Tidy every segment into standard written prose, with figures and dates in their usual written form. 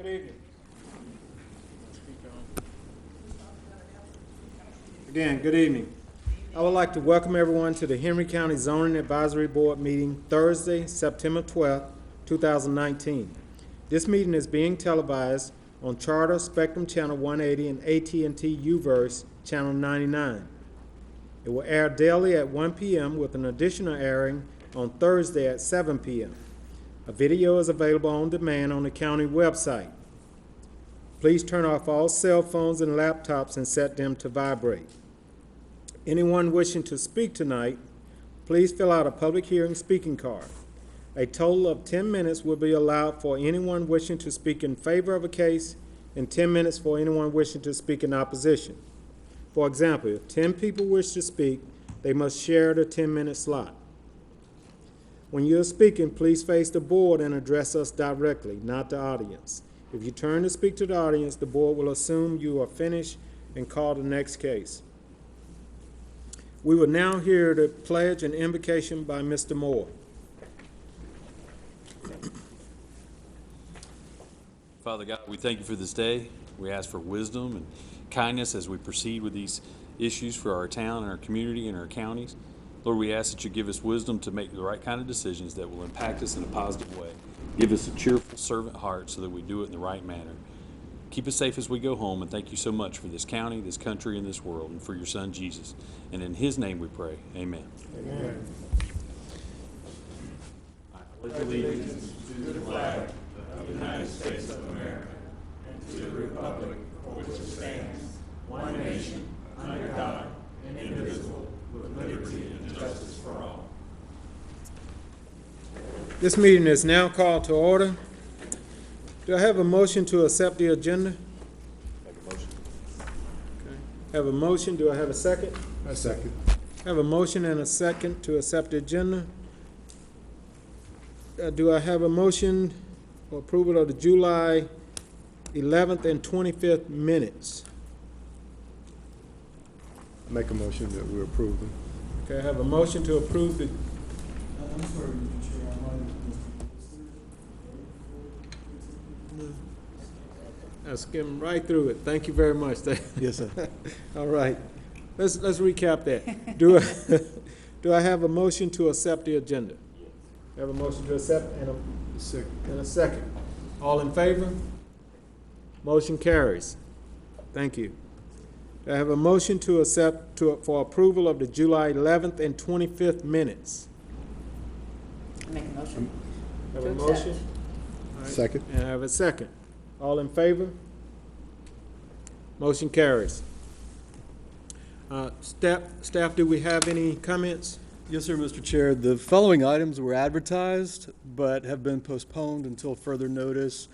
evening. Again, good evening. I would like to welcome everyone to the Henry County Zoning Advisory Board meeting Thursday, September 12th, 2019. This meeting is being televised on Charter Spectrum Channel 180 and AT&T Uverse Channel 99. It will air daily at 1 p.m. with an additional airing on Thursday at 7 p.m. A video is available on demand on the county website. Please turn off all cell phones and laptops and set them to vibrate. Anyone wishing to speak tonight, please fill out a public hearing speaking card. A total of 10 minutes will be allowed for anyone wishing to speak in favor of a case and 10 minutes for anyone wishing to speak in opposition. For example, if 10 people wish to speak, they must share the 10-minute slot. When you're speaking, please face the board and address us directly, not the audience. If you turn to speak to the audience, the board will assume you are finished and call the next case. We will now hear the pledge and invocation by Mr. Moore. Father God, we thank you for this day. We ask for wisdom and kindness as we proceed with these issues for our town and our community and our counties. Lord, we ask that you give us wisdom to make the right kind of decisions that will impact us in a positive way. Give us a cheerful servant heart so that we do it in the right manner. Keep us safe as we go home, and thank you so much for this county, this country, and this world, and for your son, Jesus. And in his name we pray. Amen. Amen. I pledge allegiance to the flag of the United States of America and to the republic for which it stands, one nation, under God, indivisible, with liberty and justice for all. This meeting is now called to order. Do I have a motion to accept the agenda? Have a motion. Okay. Have a motion. Do I have a second? I second. Have a motion and a second to accept the agenda. Do I have a motion for approval of the July 11th and 25th minutes? I make a motion that we approve them. Okay, I have a motion to approve the, I'm sorry, Mr. Chair, I might I skimmed right through it. Thank you very much. Yes, sir. All right, let's recap that. Do I have a motion to accept the agenda? I have a motion to accept and a second. All in favor? Motion carries. Thank you. Do I have a motion to accept for approval of the July 11th and 25th minutes? I make a motion. Have To a accept. motion? All right. Second. And I have a second. All in favor? Motion carries. Staff, do we have any comments? Yes, sir, Mr. Chair. The following items were advertised but have been postponed until further notice.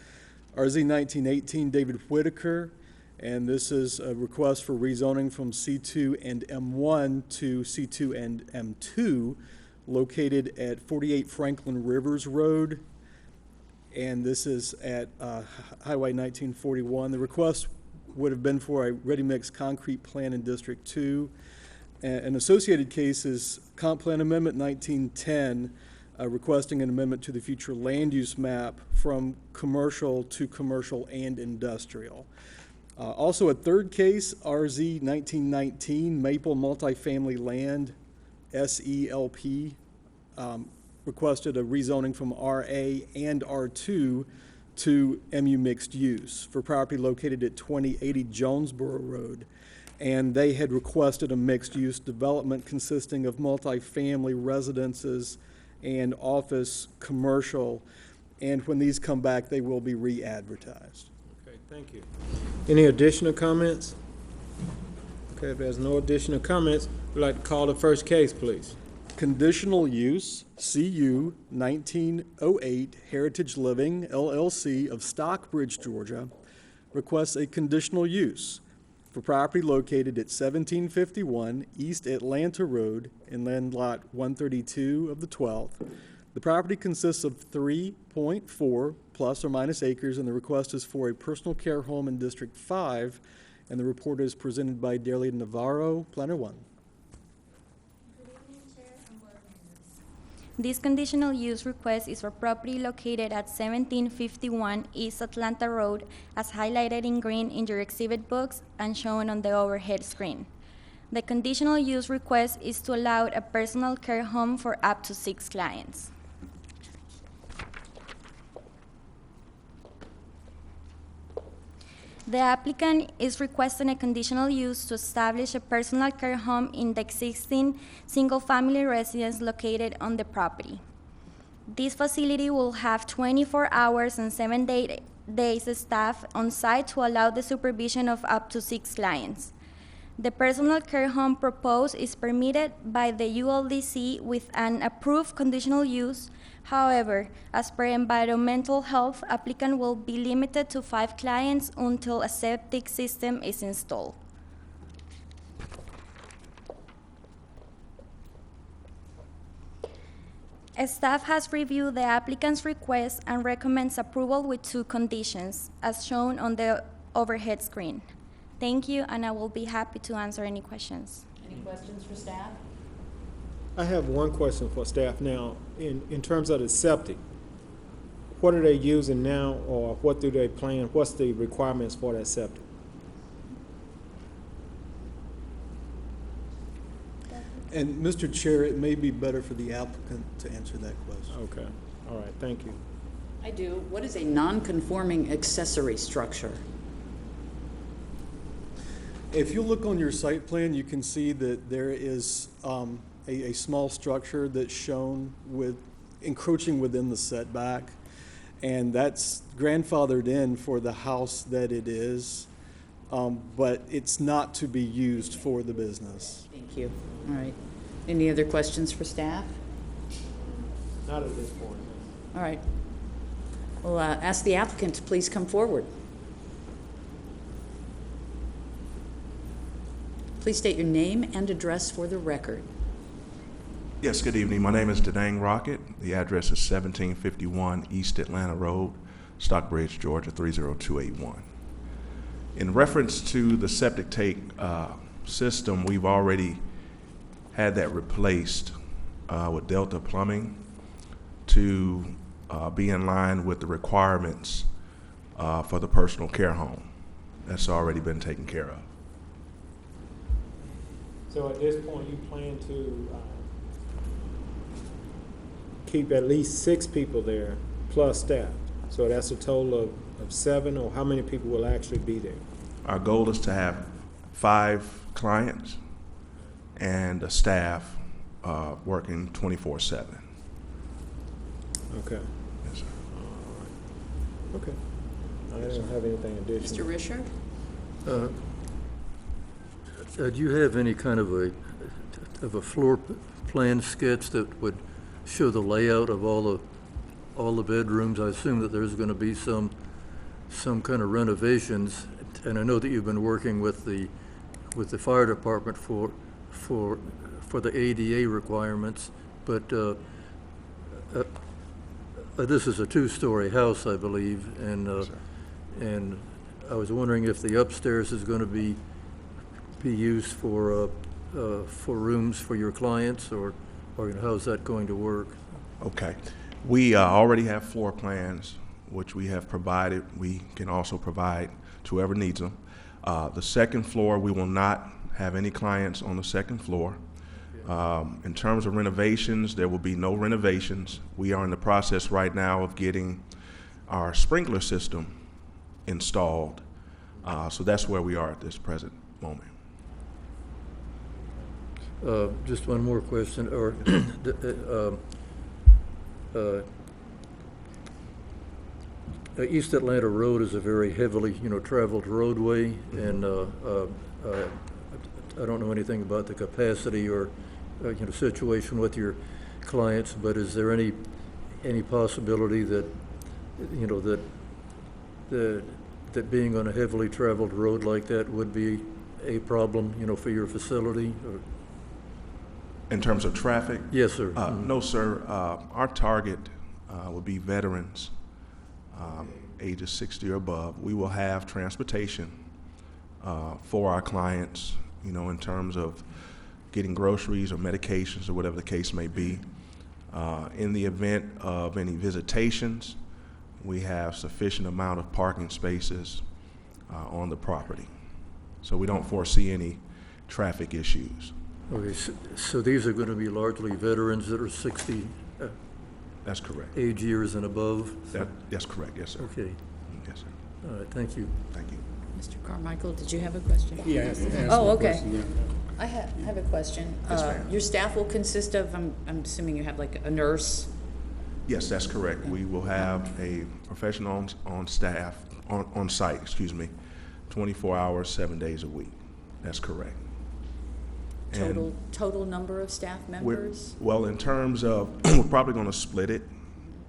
RZ 1918, David Whitaker, and this is a request for rezoning from C2 and M1 to C2 and M2, located at 48 Franklin Rivers Road, and this is at Highway 1941. The request would have been for a ready-mix concrete plan in District 2. An associated case is Comp Plan Amendment 1910, requesting an amendment to the future land use map from commercial to commercial and industrial. Also a third case, RZ 1919, Maple Multifamily Land, SELP, requested a rezoning from RA and R2 to MU mixed use for property located at 2080 Jonesboro Road. And they had requested a mixed use development consisting of multifamily residences and office commercial. And when these come back, they will be re-advertised. Okay, thank you. Any additional comments? Okay, if there's no additional comments, we'd like to call the first case, please. Conditional Use, CU 1908 Heritage Living, LLC of Stockbridge, Georgia, requests a conditional use for property located at 1751 East Atlanta Road in land lot 132 of the 12th. The property consists of 3.4 plus or minus acres, and the request is for a personal care home in District 5, and the report is presented by Dalia Navarro, Planner 1. Good evening, Chair and board members. This conditional use request is for property located at 1751 East Atlanta Road, as highlighted in green in your exhibit books and shown on the overhead screen. The conditional use request is to allow a personal care home for up to 6 clients. The applicant is requesting a conditional use to establish a personal care home in the existing single-family residence located on the property. This facility will have 24 hours and 7 days staff on site to allow the supervision of up to 6 clients. The personal care home proposed is permitted by the ULDC with an approved conditional use. However, as per environmental health, applicant will be limited to 5 clients until a septic system is installed. Staff has reviewed the applicant's request and recommends approval with 2 conditions, as shown on the overhead screen. Thank you, and I will be happy to answer any questions. Any questions for staff? I have one question for staff now. In terms of the septic, what are they using now, or what do they plan? What's the requirements for that septic? And Mr. Chair, it may be better for the applicant to answer that question. Okay, all right, thank you. I do. What is a non-conforming accessory structure? If you look on your site plan, you can see that there is a small structure that's shown with encroaching within the setback, and that's grandfathered in for the house that it is, but it's not to be used for the business. Thank you. All right. Any other questions for staff? Not at this point. All right. Well, ask the applicant to please come forward. Please state your name and address for the record. Yes, good evening. My name is Denang Rocket. The address is 1751 East Atlanta Road, Stockbridge, Georgia 30281. In reference to the septic tank system, we've already had that replaced with Delta Plumbing to be in line with the requirements for the personal care home. That's already been taken care of. So at this point, you plan to keep at least 6 people there plus staff. So that's a total of 7, or how many people will actually be there? Our goal is to have 5 clients and a staff working 24/7. Okay, Yes, sir. okay. I don't have anything additional. Mr. Risher? Do you have any kind of a floor plan sketch that would show the layout of all the bedrooms? I assume that there's going to be some kind of renovations, and I know that you've been working with the fire department for the ADA requirements, but this is a 2-story house, I believe, and I was wondering if the upstairs is going to be used for rooms for your clients, or how's that going to work? Okay. We already have floor plans, which we have provided. We can also provide to whoever needs them. The second floor, we will not have any clients on the second floor. In terms of renovations, there will be no renovations. We are in the process right now of getting our sprinkler system installed. So that's where we are at this present moment. Just one more question, or East Atlanta Road is a very heavily, traveled roadway, and I don't know anything about the capacity or situation with your clients, but is there any possibility that that being on a heavily traveled road like that would be a problem, for your facility? Or? In terms of traffic? Yes, sir. No, sir. Our target would be veterans, ages 60 or above. We will have transportation for our clients, in terms of getting groceries or medications or whatever the case may be. In the event of any visitations, we have sufficient amount of parking spaces on the property. So we don't foresee any traffic issues. Okay, so these are going to be largely veterans that are 60 That's correct. age years and above? That's correct, yes, sir. Okay, Yes, sir. all right, thank you. Thank you. Mr. Carmichael, did you have a question? Yeah, ask Oh, my okay. question, yeah. I have a question. Yes, ma'am. Your staff will consist of, I'm assuming you have like a nurse? Yes, that's correct. We will have a professional on staff, on site, 24 hours, 7 days a week. That's correct. And Total number of staff members? well, in terms of, we're probably going to split it,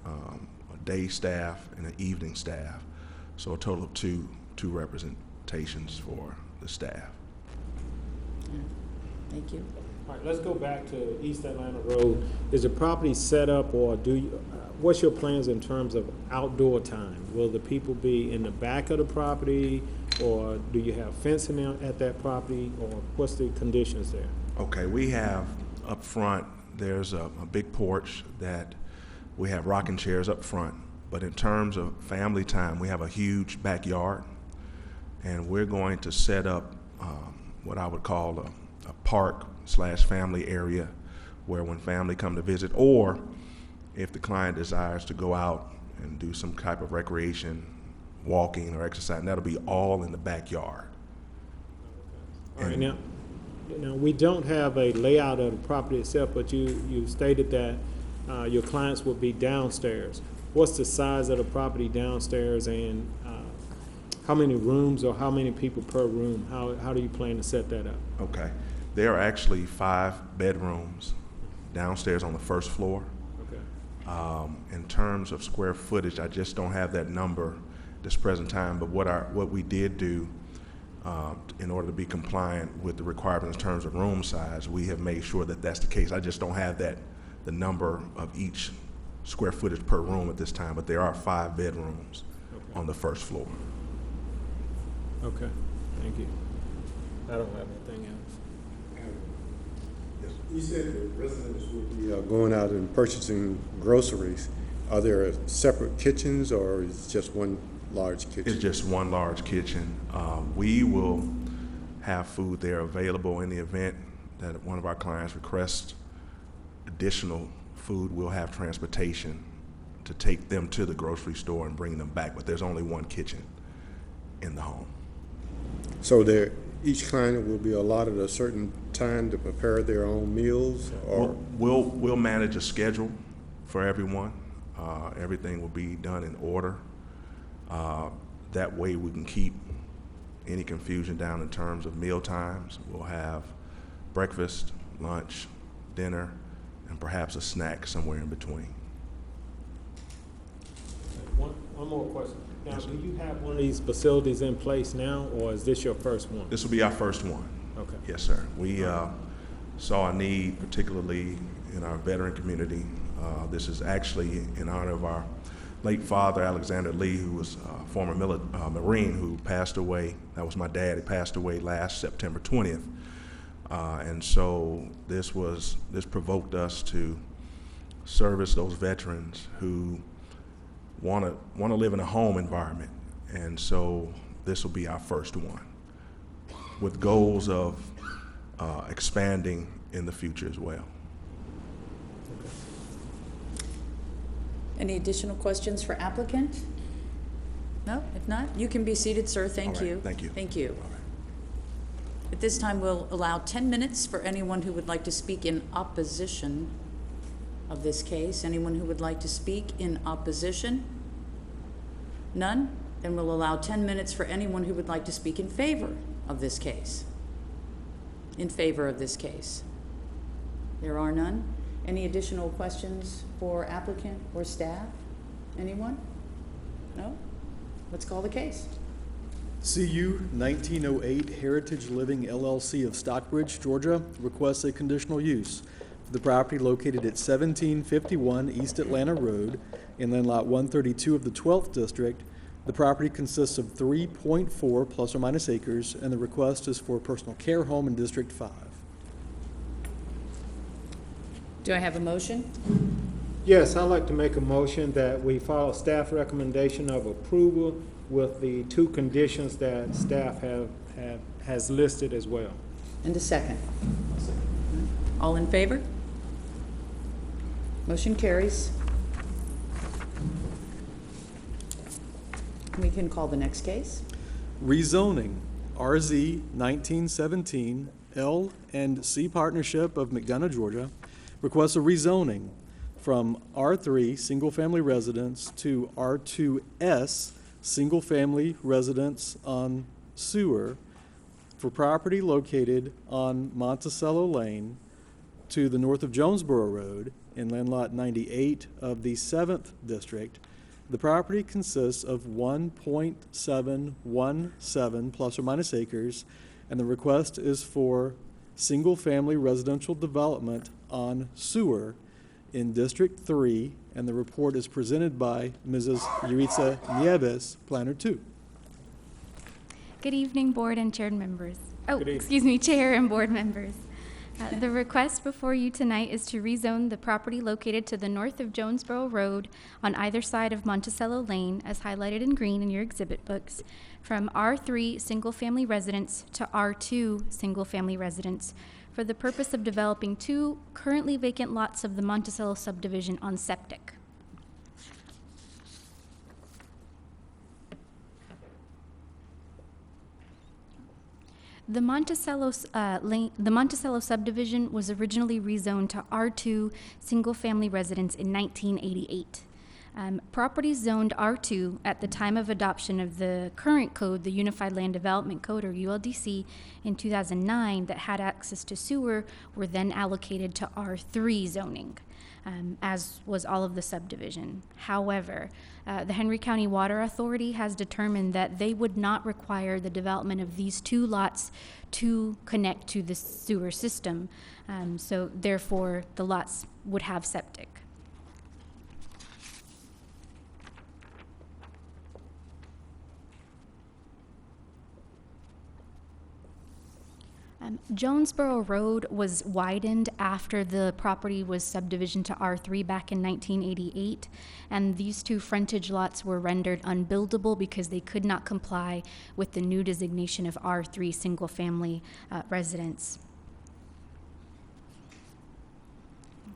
a day staff and an evening staff. So a total of two representations for the staff. Thank you. All right, let's go back to East Atlanta Road. Is the property set up, or what's your plans in terms of outdoor time? Will the people be in the back of the property, or do you have fencing at that property, or what's the conditions there? Okay, we have up front, there's a big porch that we have rocking chairs up front. But in terms of family time, we have a huge backyard, and we're going to set up what I would call a park/family area where when family come to visit, or if the client desires to go out and do some type of recreation, walking or exercise, and that'll be all in the backyard. All right, now, we don't have a layout of the property itself, but you stated that your clients will be downstairs. What's the size of the property downstairs, and how many rooms or how many people per room? How do you plan to set that up? Okay. There are actually 5 bedrooms downstairs on the first floor. Okay. In terms of square footage, I just don't have that number this present time, but what we did do in order to be compliant with the requirements in terms of room size, we have made sure that that's the case. I just don't have the number of each square footage per room at this time, but there are 5 bedrooms on the first floor. Okay, thank you. I don't have anything else. You said the residents will be going out and purchasing groceries. Are there separate kitchens, or is it just one large kitchen? It's just one large kitchen. We will have food there available in the event that one of our clients requests additional food. We'll have transportation to take them to the grocery store and bring them back, but there's only one kitchen in the home. So each client will be allotted a certain time to prepare their own meals, or? We'll manage a schedule for everyone. Everything will be done in order. That way we can keep any confusion down in terms of meal times. We'll have breakfast, lunch, dinner, and perhaps a snack somewhere in between. One more question. Now, do you have one of these facilities in place now, or is this your first one? This will be our first one. Okay. Yes, sir. We saw a need, particularly in our veteran community. This is actually in honor of our late father, Alexander Lee, who was a former Marine who passed away. That was my dad. He passed away last September 20th. And so this provoked us to service those veterans who want to live in a home environment. And so this will be our first one, with goals of expanding in the future as well. Any additional questions for applicant? No? If not, you can be seated, sir. Thank All right, you. thank you. Thank you. All right. At this time, we'll allow 10 minutes for anyone who would like to speak in opposition of this case. Anyone who would like to speak in opposition? None? Then we'll allow 10 minutes for anyone who would like to speak in favor of this case. In favor of this case. There are none. Any additional questions for applicant or staff? Anyone? No? Let's call the case. CU 1908 Heritage Living LLC of Stockbridge, Georgia, requests a conditional use for the property located at 1751 East Atlanta Road in land lot 132 of the 12th District. The property consists of 3.4 plus or minus acres, and the request is for a personal care home in District 5. Do I have a motion? Yes, I'd like to make a motion that we follow staff recommendation of approval with the 2 conditions that staff has listed as well. And a second. All in favor? Motion carries. We can call the next case. Rezoning, RZ 1917 L and C Partnership of McDonough, Georgia, requests a rezoning from R3 Single Family Residence to R2S Single Family Residence on Sewer for property located on Monticello Lane to the north of Jonesboro Road in land lot 98 of the 7th District. The property consists of 1.717 plus or minus acres, and the request is for single-family residential development on sewer in District 3, and the report is presented by Mrs. Yuritsa Nieves, Planner 2. Good evening, board and chaired members. Oh, Good evening. excuse me, chair and board members. The request before you tonight is to rezone the property located to the north of Jonesboro Road on either side of Monticello Lane, as highlighted in green in your exhibit books, from R3 single-family residence to R2 single-family residence for the purpose of developing 2 currently vacant lots of the Monticello subdivision on septic. The Monticello subdivision was originally rezoned to R2 single-family residence in 1988. Properties zoned R2 at the time of adoption of the current code, the Unified Land Development Code, or ULDC, in 2009 that had access to sewer were then allocated to R3 zoning, as was all of the subdivision. However, the Henry County Water Authority has determined that they would not require the development of these 2 lots to connect to the sewer system, so therefore the lots would have septic. Jonesboro Road was widened after the property was subdivision to R3 back in 1988, and these 2 frontage lots were rendered unbuildable because they could not comply with the new designation of R3 single-family residence.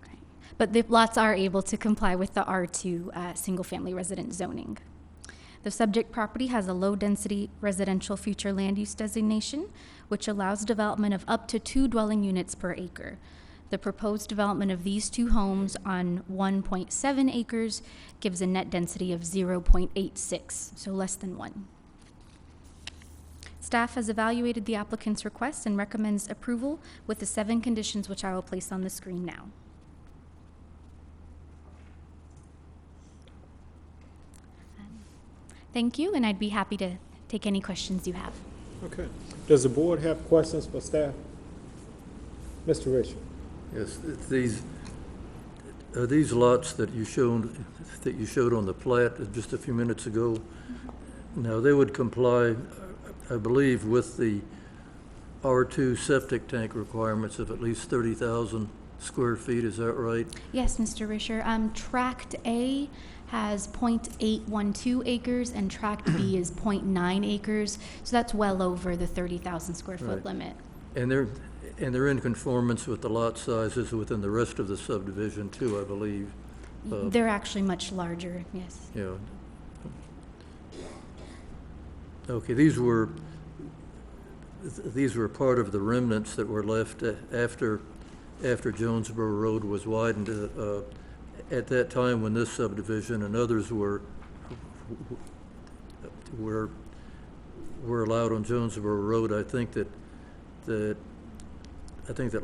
Okay. But the lots are able to comply with the R2 single-family residence zoning. The subject property has a low-density residential future land use designation, which allows development of up to 2 dwelling units per acre. The proposed development of these 2 homes on 1.7 acres gives a net density of 0.86, so less than 1. Staff has evaluated the applicant's request and recommends approval with the 7 conditions, which I will place on the screen now. Thank you, and I'd be happy to take any questions you have. Okay. Does the board have questions for staff? Mr. Richard? Yes, are these lots that you showed on the plat just a few minutes ago? Now, they would comply, I believe, with the R2 septic tank requirements of at least 30,000 square feet, is that right? Yes, Mr. Risher. Tract A has 0.812 acres and Tract B is 0.9 acres, so that's well over the 30,000 square foot limit. And they're in conformance with the lot sizes within the rest of the subdivision too, I believe. They're actually much larger, yes. Yeah. Okay, these were part of the remnants that were left after Jonesboro Road was widened. At that time, when this subdivision and others were allowed on Jonesboro Road, I think that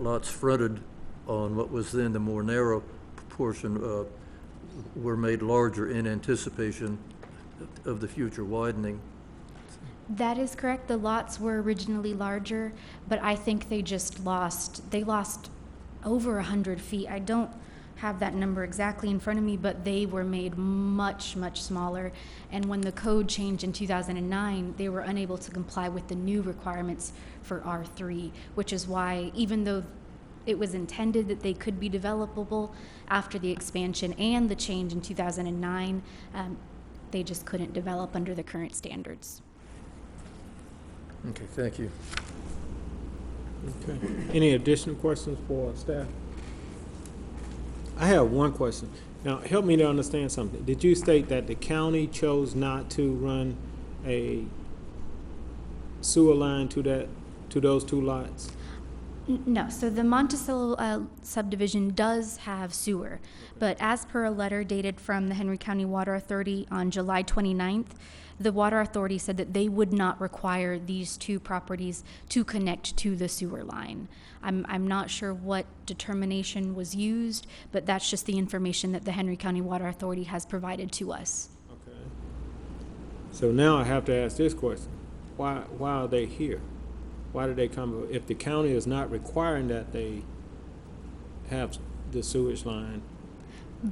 lots fronted on what was then the more narrow portion were made larger in anticipation of the future widening. That is correct. The lots were originally larger, but I think they lost over 100 feet. I don't have that number exactly in front of me, but they were made much, much smaller. And when the code changed in 2009, they were unable to comply with the new requirements for R3, which is why, even though it was intended that they could be developable after the expansion and the change in 2009. They just couldn't develop under the current standards. Okay, thank you. Okay. Any additional questions for staff? I have one question. Now, help me to understand something. Did you state that the county chose not to run a sewer line to those two lots? No, so the Monticello subdivision does have sewer, but as per a letter dated from the Henry County Water Authority on July 29th, the Water Authority said that they would not require these two properties to connect to the sewer line. I'm not sure what determination was used, but that's just the information that the Henry County Water Authority has provided to us. Okay. So now I have to ask this question. Why are they here? Why did they come? If the county is not requiring that they have the sewage line?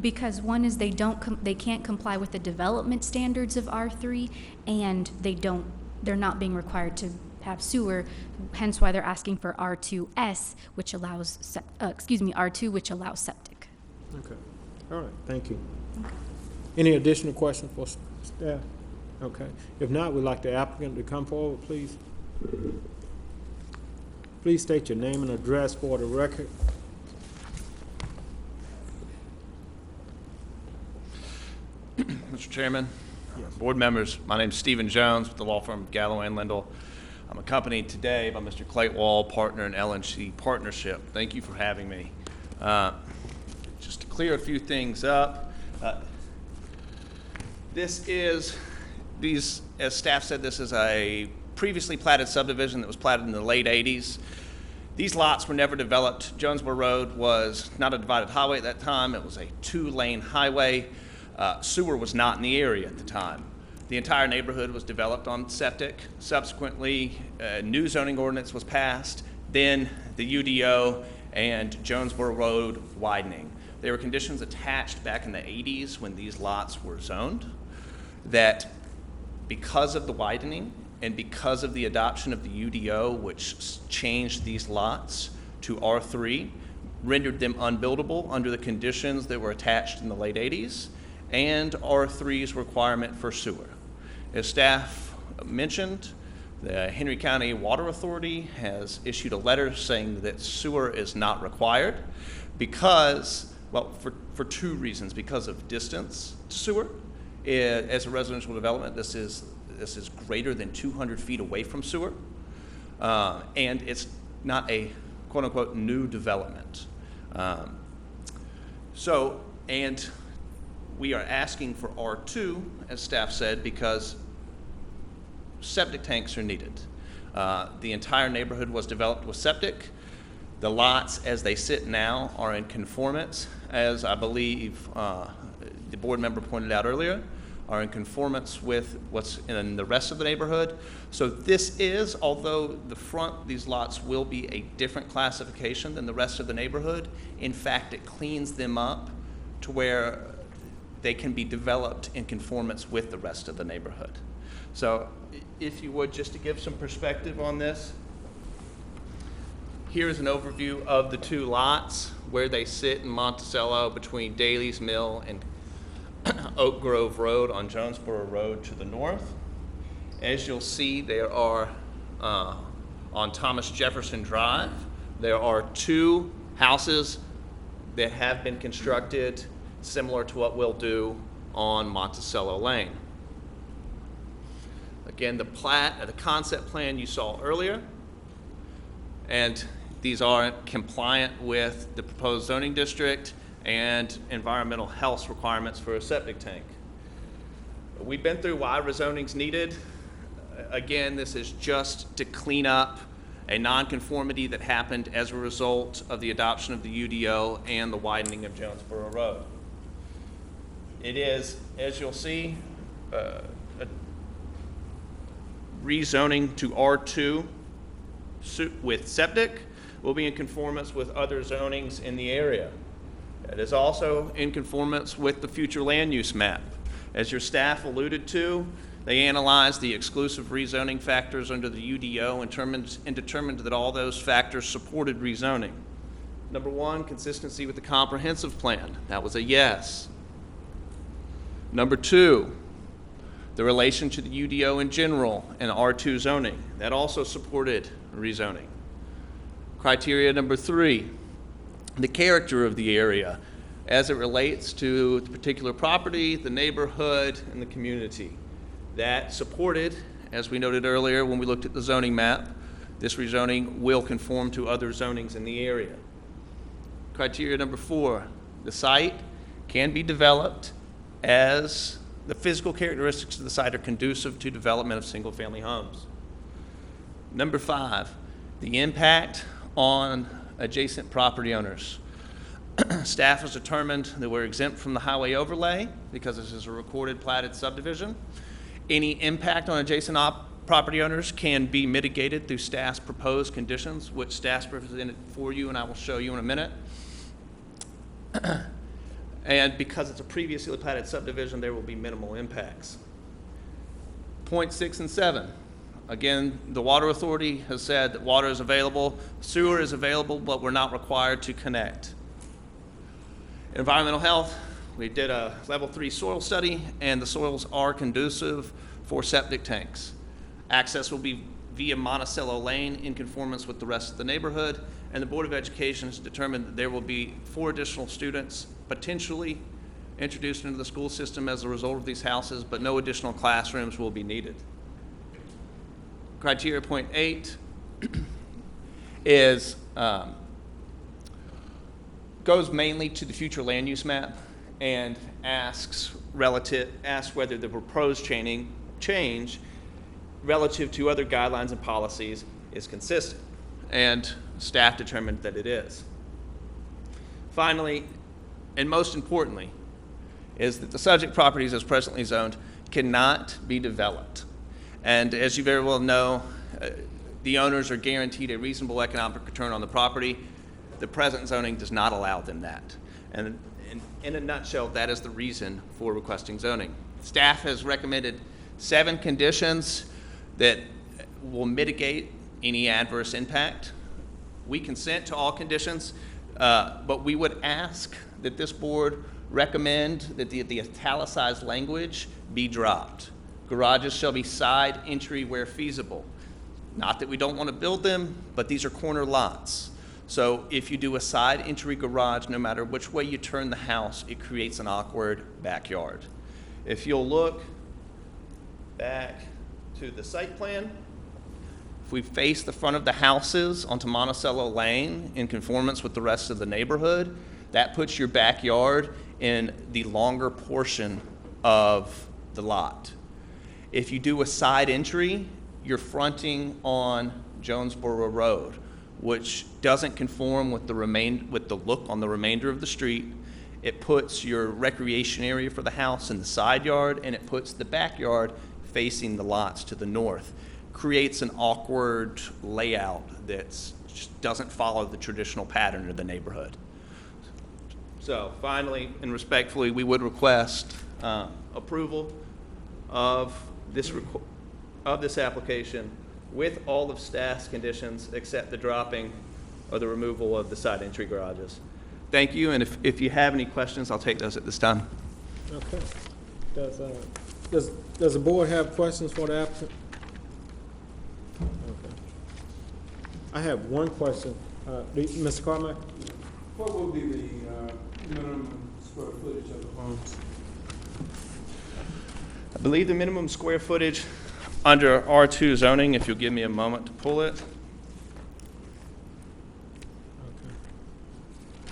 Because one is they can't comply with the development standards of R3, and they're not being required to have sewer, hence why they're asking for R2S, which allows R2, which allows septic. Okay. All right. Thank you. Okay. Any additional questions for staff? Okay. If not, we'd like the applicant to come forward, please. Please state your name and address for the record. Mr. Chairman, board members, my name is Stephen Jones with the law firm Galloway & Lindell. I'm accompanied today by Mr. Clayton Wall, partner in LNC Partnership. Thank you for having me. Just to clear a few things up, as staff said, this is a previously platted subdivision that was platted in the late 80s. These lots were never developed. Jonesboro Road was not a divided highway at that time. It was a 2-lane highway. Sewer was not in the area at the time. The entire neighborhood was developed on septic. Subsequently, a new zoning ordinance was passed, then the UDO and Jonesboro Road widening. There were conditions attached back in the 80s when these lots were zoned that because of the widening and because of the adoption of the UDO, which changed these lots to R3, rendered them unbuildable under the conditions that were attached in the late 80s, and R3's requirement for sewer. As staff mentioned, the Henry County Water Authority has issued a letter saying that sewer is not required because, well, for two reasons. Because of distance to sewer. As a residential development, this is greater than 200 feet away from sewer, and it's not a quote-unquote new development. And we are asking for R2, as staff said, because septic tanks are needed. The entire neighborhood was developed with septic. The lots, as they sit now, are in conformance, as I believe the board member pointed out earlier, are in conformance with what's in the rest of the neighborhood. So this is, although these lots will be a different classification than the rest of the neighborhood, in fact, it cleans them up to where they can be developed in conformance with the rest of the neighborhood. So if you would, just to give some perspective on this, here's an overview of the two lots, where they sit in Monticello between Daly's Mill and Oak Grove Road on Jonesboro Road to the north. As you'll see, there are, on Thomas Jefferson Drive, there are two houses that have been constructed similar to what we'll do on Monticello Lane. Again, the concept plan you saw earlier, and these are compliant with the proposed zoning district and environmental health requirements for a septic tank. We've been through why rezoning's needed. Again, this is just to clean up a nonconformity that happened as a result of the adoption of the UDO and the widening of Jonesboro Road. It is, as you'll see, rezoning to R2 with septic will be in conformance with other zonings in the area. It is also in conformance with the future land use map. As your staff alluded to, they analyzed the exclusive rezoning factors under the UDO and determined that all those factors supported rezoning. Number one, consistency with the comprehensive plan. That was a yes. Number two, the relation to the UDO in general and R2 zoning. That also supported rezoning. Criteria number three, the character of the area as it relates to the particular property, the neighborhood, and the community. That supported, as we noted earlier when we looked at the zoning map, this rezoning will conform to other zonings in the area. Criteria number four, the site can be developed as the physical characteristics of the site are conducive to development of single-family homes. Number five, the impact on adjacent property owners. Staff has determined that we're exempt from the highway overlay because this is a recorded platted subdivision. Any impact on adjacent property owners can be mitigated through staff's proposed conditions, which staff's presented for you and I will show you in a minute. And because it's a previously platted subdivision, there will be minimal impacts. Point 6 and 7. Again, the Water Authority has said that water is available, sewer is available, but we're not required to connect. Environmental health, we did a level 3 soil study, and the soils are conducive for septic tanks. Access will be via Monticello Lane in conformance with the rest of the neighborhood, and the Board of Education has determined that there will be 4 additional students potentially introduced into the school system as a result of these houses, but no additional classrooms will be needed. Criteria point 8 is goes mainly to the future land use map and asks whether the proposed change relative to other guidelines and policies is consistent, and staff determined that it is. Finally, and most importantly, is that the subject properties as presently zoned cannot be developed. And as you very well know, the owners are guaranteed a reasonable economic return on the property. The present zoning does not allow them that. And in a nutshell, that is the reason for requesting zoning. Staff has recommended 7 conditions that will mitigate any adverse impact. We consent to all conditions, but we would ask that this board recommend that the italicized language be dropped. Garages shall be side entry where feasible. Not that we don't want to build them, but these are corner lots. So if you do a side entry garage, no matter which way you turn the house, it creates an awkward backyard. If you'll look back to the site plan, if we face the front of the houses onto Monticello Lane in conformance with the rest of the neighborhood, that puts your backyard in the longer portion of the lot. If you do a side entry, you're fronting on Jonesboro Road, which doesn't conform with the look on the remainder of the street. It puts your recreation area for the house in the side yard, and it puts the backyard facing the lots to the north. Creates an awkward layout that just doesn't follow the traditional pattern of the neighborhood. So finally and respectfully, we would request approval of this application with all of staff's conditions except the dropping or the removal of the side entry garages. Thank you, and if you have any questions, I'll take those at this time. Okay. Does the board have questions for the applicant? Okay. I have one question. Mr. Carmack? What will be the minimum square footage of the homes? I believe the minimum square footage under R2 zoning, if you'll give me a moment to pull it.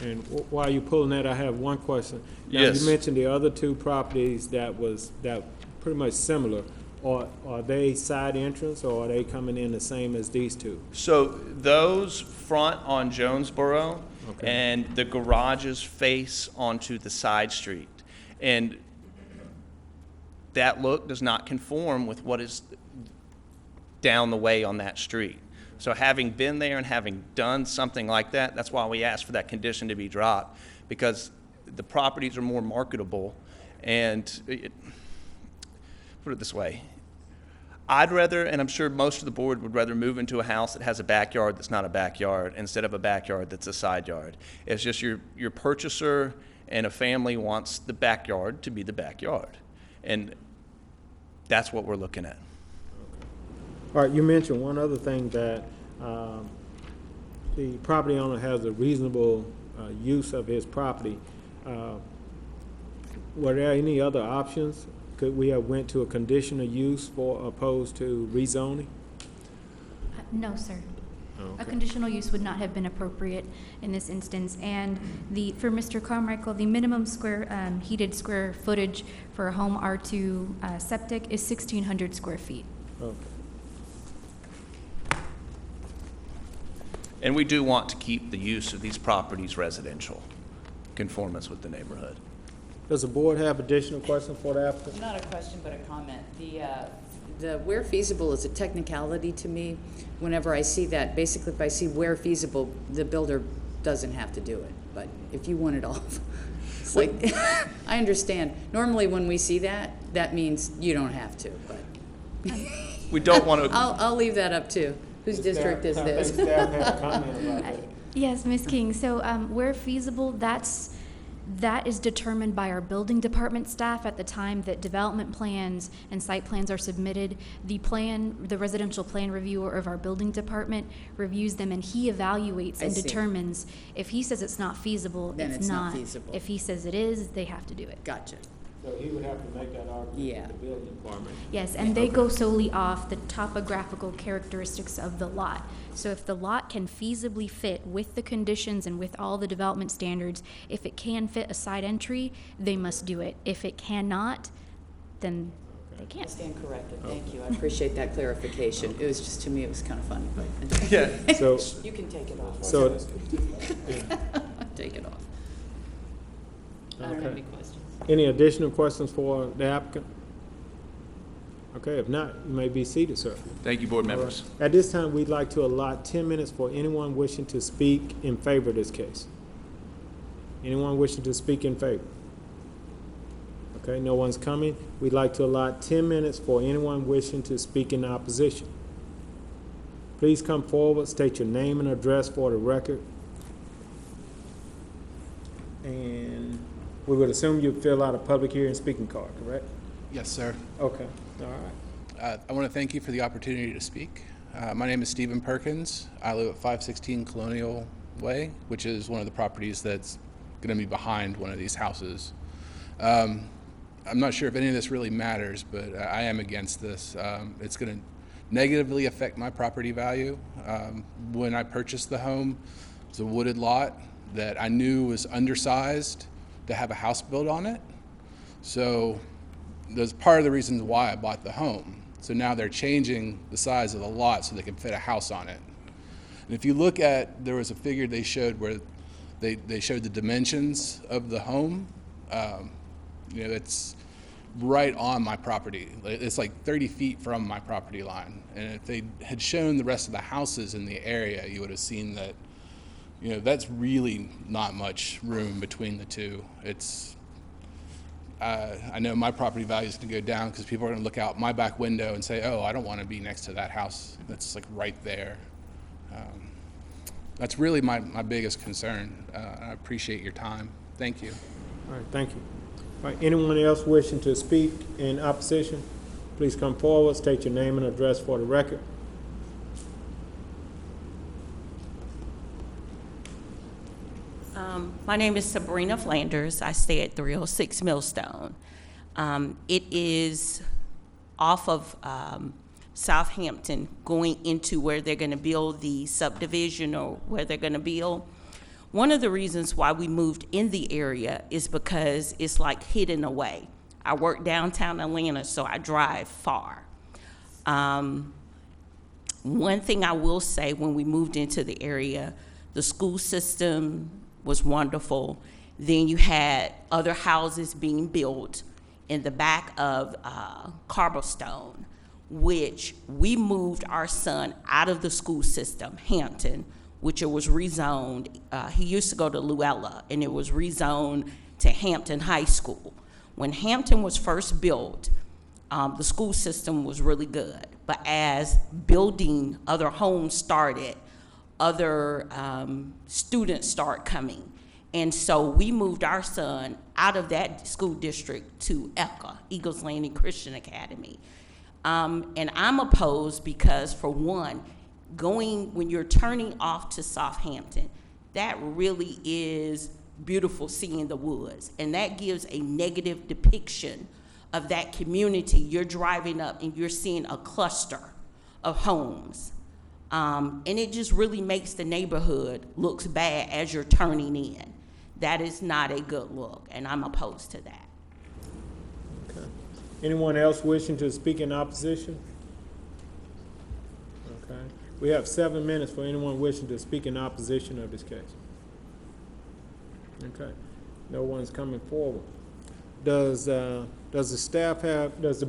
Okay. And while you're pulling that, I have one question. Now, Yes. you mentioned the other 2 properties that pretty much similar. Are they side entrance, or are they coming in the same as these 2? So those front on Jonesboro, Okay. and the garages face onto the side street. And that look does not conform with what is down the way on that street. So having been there and having done something like that, that's why we asked for that condition to be dropped, because the properties are more marketable. And put it this way, I'd rather, and I'm sure most of the board would rather, move into a house that has a backyard that's not a backyard instead of a backyard that's a side yard. It's just your purchaser and a family wants the backyard to be the backyard. And that's what we're looking at. All right, you mentioned one other thing, that the property owner has a reasonable use of his property. Were there any other options? Could we have went to a conditional use for opposed to rezoning? No, sir. Okay. A conditional use would not have been appropriate in this instance. And for Mr. Carmichael, the minimum heated square footage for a home R2 septic is 1,600 square feet. Okay. And we do want to keep the use of these properties residential, conformance with the neighborhood. Does the board have additional questions for the applicant? Not a question, but a comment. The where feasible is a technicality to me. Whenever I see that, basically if I see where feasible, the builder doesn't have to do it. But if you want it off, it's like, I understand. Normally when we see that, that means you don't have to, but. We don't want to. I'll leave that up to, whose district is this? I think staff had a comment about that. Yes, Ms. King. So where feasible, that is determined by our building department staff at the time that development plans and site plans are submitted. The residential plan reviewer of our building department reviews them, and he evaluates and determines if he says it's not feasible, Then it's not feasible. If he says it is, they have to do it. Gotcha. So he would have to make that argument to the building department. Yes, and they go solely off the topographical characteristics of the lot. So if the lot can feasibly fit with the conditions and with all the development standards, if it can fit a side entry, they must do it. If it cannot, then they can't. I stand corrected. Thank you. I appreciate that clarification. It was just, to me, it was kind of funny, but. Yeah. So, You can take it off. so, Take it off. I don't have any questions. any additional questions for the applicant? Okay, if not, you may be seated, sir. Thank you, board members. At this time, we'd like to allot 10 minutes for anyone wishing to speak in favor of this case. Anyone wishing to speak in favor? Okay, no one's coming. We'd like to allot 10 minutes for anyone wishing to speak in opposition. Please come forward, state your name and address for the record. And we would assume you'd fill out a public hearing speaking card, correct? Yes, sir. Okay, all right. I want to thank you for the opportunity to speak. My name is Stephen Perkins. I live at 516 Colonial Way, which is one of the properties that's going to be behind one of these houses. I'm not sure if any of this really matters, but I am against this. It's going to negatively affect my property value. When I purchased the home, it was a wooded lot that I knew was undersized to have a house built on it. So that's part of the reasons why I bought the home. So now they're changing the size of the lot so they can fit a house on it. And if you look at, there was a figure they showed where they showed the dimensions of the home. You know, it's right on my property. It's like 30 feet from my property line. And if they had shown the rest of the houses in the area, you would have seen that, you know, that's really not much room between the two. It's, I know my property value is going to go down because people are going to look out my back window and say, oh, I don't want to be next to that house that's like right there. That's really my biggest concern. I appreciate your time. Thank you. All right, thank you. All right, anyone else wishing to speak in opposition, please come forward, state your name and address for the record. My name is Sabrina Flanders. I stay at 306 Millstone. It is off of Southampton going into where they're going to build the subdivision or where they're going to build. One of the reasons why we moved in the area is because it's like hidden away. I work downtown Atlanta, so I drive far. One thing I will say, when we moved into the area, the school system was wonderful. Then you had other houses being built in the back of Cobblestone, which we moved our son out of the school system, Hampton, which it was rezoned. He used to go to Luella, and it was rezoned to Hampton High School. When Hampton was first built, the school system was really good. But as building, other homes started, other students start coming. And so we moved our son out of that school district to ECA, Eagles Landing Christian Academy. And I'm opposed because, for one, when you're turning off to Southampton, that really is beautiful, seeing the woods. And that gives a negative depiction of that community. You're driving up and you're seeing a cluster of homes. And it just really makes the neighborhood looks bad as you're turning in. That is not a good look, and I'm opposed to that. Okay. Anyone else wishing to speak in opposition? Okay. We have 7 minutes for anyone wishing to speak in opposition of this case. Okay. No one's coming forward. Does the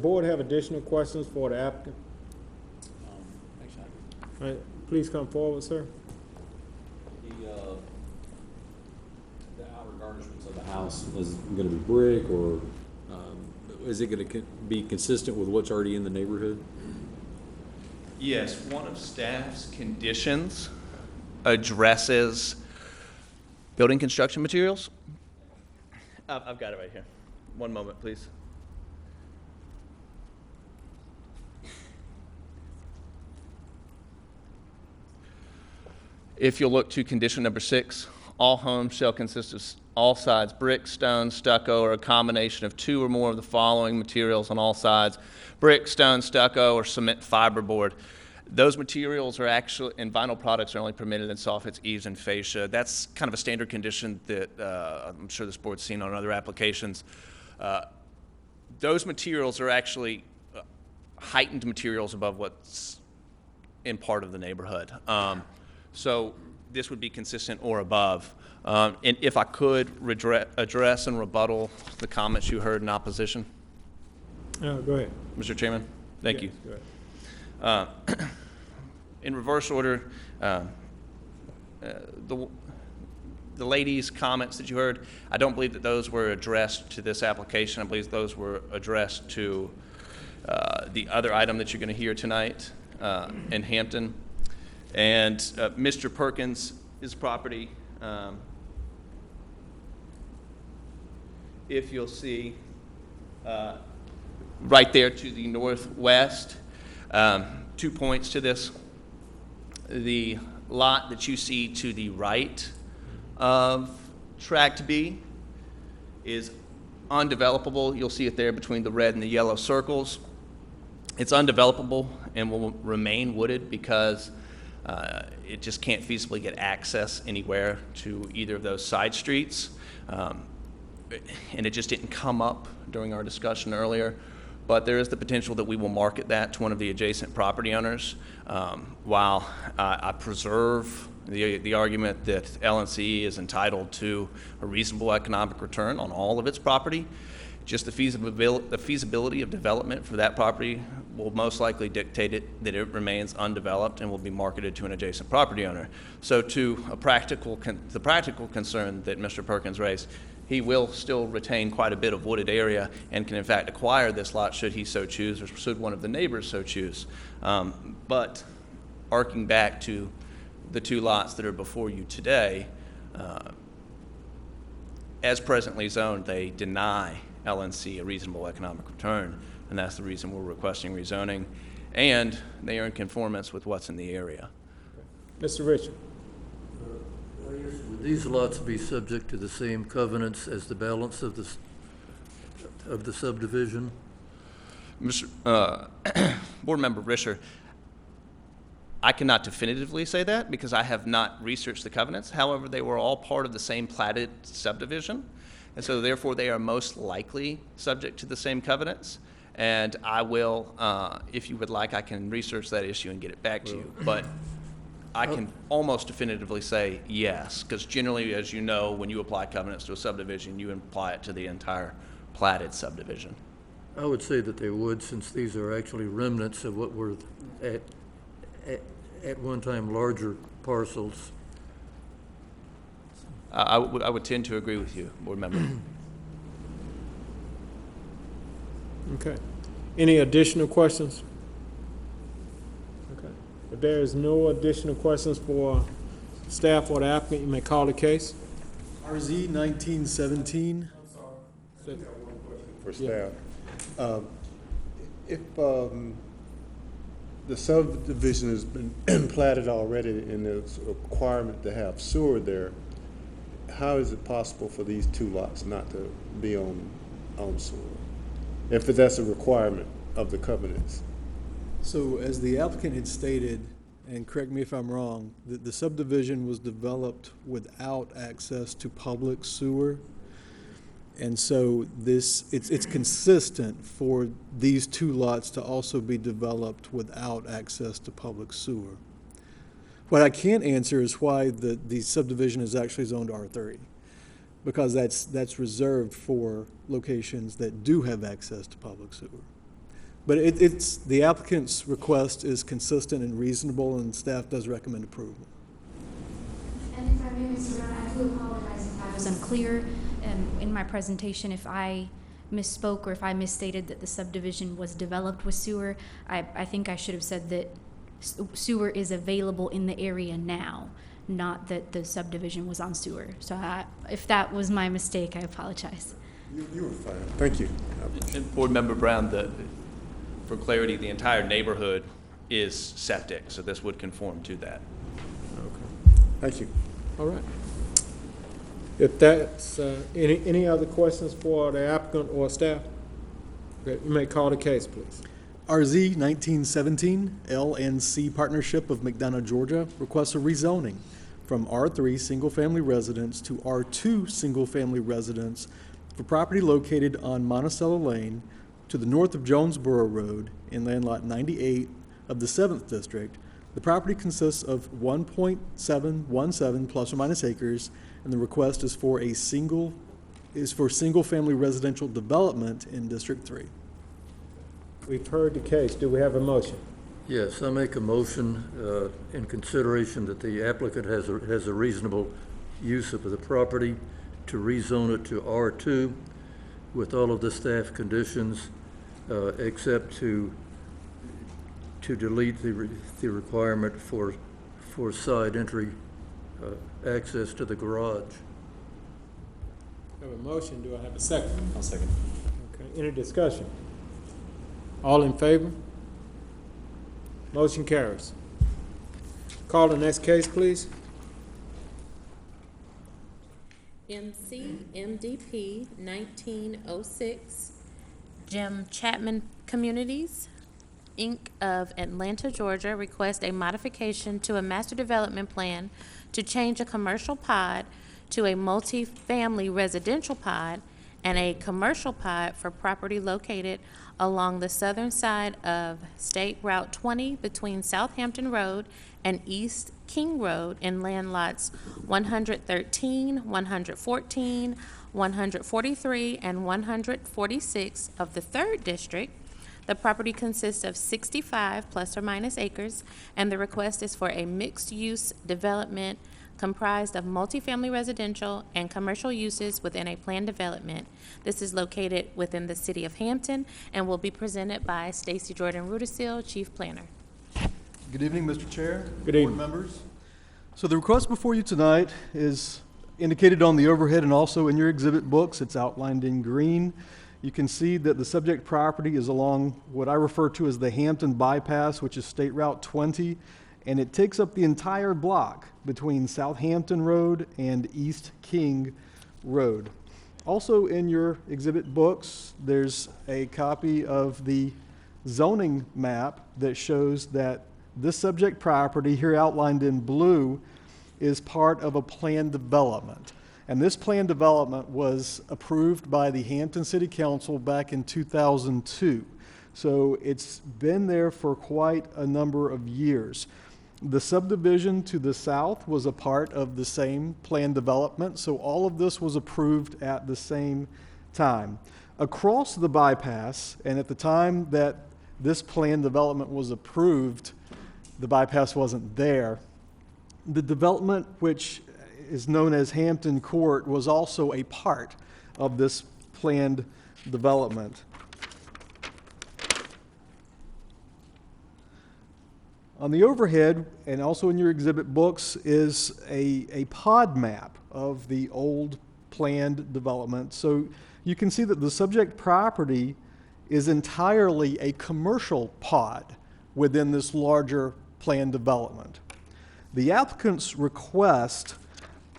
board have additional questions for the applicant? All right, please come forward, sir. The outer garnishments of the house is going to be brick, or is it going to be consistent with what's already in the neighborhood? Yes, one of staff's conditions addresses building construction materials. I've got it right here. One moment, please. If you'll look to condition number 6, all homes shall consist of all sides brick, stone, stucco, or a combination of 2 or more of the following materials on all sides: brick, stone, stucco, or cement fiberboard. Those materials are actually, and vinyl products are only permitted in soffits, eaves, and fascia. That's kind of a standard condition that I'm sure this board's seen on other applications. Those materials are actually heightened materials above what's in part of the neighborhood. So this would be consistent or above. And if I could address and rebuttal the comments you heard in opposition. Go ahead. Mr. Chairman, thank you. Go ahead. In reverse order, the lady's comments that you heard, I don't believe that those were addressed to this application. I believe those were addressed to the other item that you're going to hear tonight in Hampton. And Mr. Perkins' property, if you'll see right there to the northwest, 2 points to this. The lot that you see to the right of Tract B is undevelopable. You'll see it there between the red and the yellow circles. It's undevelopable and will remain wooded because it just can't feasibly get access anywhere to either of those side streets. And it just didn't come up during our discussion earlier, but there is the potential that we will market that to one of the adjacent property owners while I preserve the argument that LNC is entitled to a reasonable economic return on all of its property. Just the feasibility of development for that property will most likely dictate that it remains undeveloped and will be marketed to an adjacent property owner. So to the practical concern that Mr. Perkins raised, he will still retain quite a bit of wooded area and can in fact acquire this lot should he so choose, or should one of the neighbors so choose. But arcing back to the 2 lots that are before you today, as presently zoned, they deny LNC a reasonable economic return, and that's the reason we're requesting rezoning, and they are in conformance with what's in the area. Mr. Richard. Would these lots be subject to the same covenants as the balance of the subdivision? Mr. Board Member Risher, I cannot definitively say that because I have not researched the covenants. However, they were all part of the same platted subdivision, and so therefore they are most likely subject to the same covenants. And I will, if you would like, I can research that issue and get it back to you. But I can almost definitively say yes, because generally, as you know, when you apply covenants to a subdivision, you apply it to the entire platted subdivision. I would say that they would, since these are actually remnants of what were at one time larger parcels. I would tend to agree with you, Board Member. Okay. Any additional questions? If there is no additional questions for staff or the applicant, you may call the case. RZ 1917. For staff. If the subdivision has been platted already and there's a requirement to have sewer there, how is it possible for these two lots not to be on sewer? If that's a requirement of the covenants? So as the applicant had stated, and correct me if I'm wrong, the subdivision was developed without access to public sewer. And so it's consistent for these two lots to also be developed without access to public sewer. What I can't answer is why the subdivision is actually zoned R3, because that's reserved for locations that do have access to public sewer. But it's the applicant's request is consistent and reasonable, and staff does recommend approval. And if I may, Mr. Brown, I do apologize if I was unclear in my presentation. If I misspoke or if I misstated that the subdivision was developed with sewer, I think I should have said that sewer is available in the area now, not that the subdivision was on sewer. So if that was my mistake, I apologize. You were fine. Thank you. And Board Member Brown, for clarity, the entire neighborhood is septic, so this would conform to that. Okay. Thank you. All right. If that's, any other questions for the applicant or staff? Okay, you may call the case, please. RZ 1917, LNC Partnership of McDonough, Georgia, requests a rezoning from R3 single-family residence to R2 single-family residence for property located on Monticello Lane to the north of Jonesboro Road in land lot 98 of the 7th District. The property consists of 1.717 plus or minus acres, and the request is for single-family residential development in District 3. We've heard the case. Do we have a motion? Yes, I make a motion in consideration that the applicant has a reasonable use of the property to rezone it to R2 with all of the staff conditions except to delete the requirement for side entry access to the garage. I have a motion. Do I have a second? I'll second. Okay. Any discussion? All in favor? Motion carries. Call the next case, please. MCMDP 1906, Jim Chapman Communities, Inc. of Atlanta, Georgia, request a modification to a master development plan to change a commercial pod to a multi-family residential pod and a commercial pod for property located along the southern side of State Route 20 between Southampton Road and East King Road in land lots 113, 114, 143, and 146 of the 3rd District. The property consists of 65 plus or minus acres, and the request is for a mixed-use development comprised of multifamily residential and commercial uses within a planned development. This is located within the city of Hampton and will be presented by Stacy Jordan Rudisil, Chief Planner. Good evening, Mr. Chair. Good evening. Board members. So the request before you tonight is indicated on the overhead and also in your exhibit books. It's outlined in green. You can see that the subject property is along what I refer to as the Hampton Bypass, which is State Route 20, and it takes up the entire block between Southampton Road and East King Road. Also in your exhibit books, there's a copy of the zoning map that shows that this subject property here outlined in blue is part of a planned development. And this planned development was approved by the Hampton City Council back in 2002. So it's been there for quite a number of years. The subdivision to the south was a part of the same planned development, so all of this was approved at the same time. Across the bypass, and at the time that this planned development was approved, the bypass wasn't there. The development, which is known as Hampton Court, was also a part of this planned development. On the overhead, and also in your exhibit books, is a pod map of the old planned development. So you can see that the subject property is entirely a commercial pod within this larger planned development. The applicant's request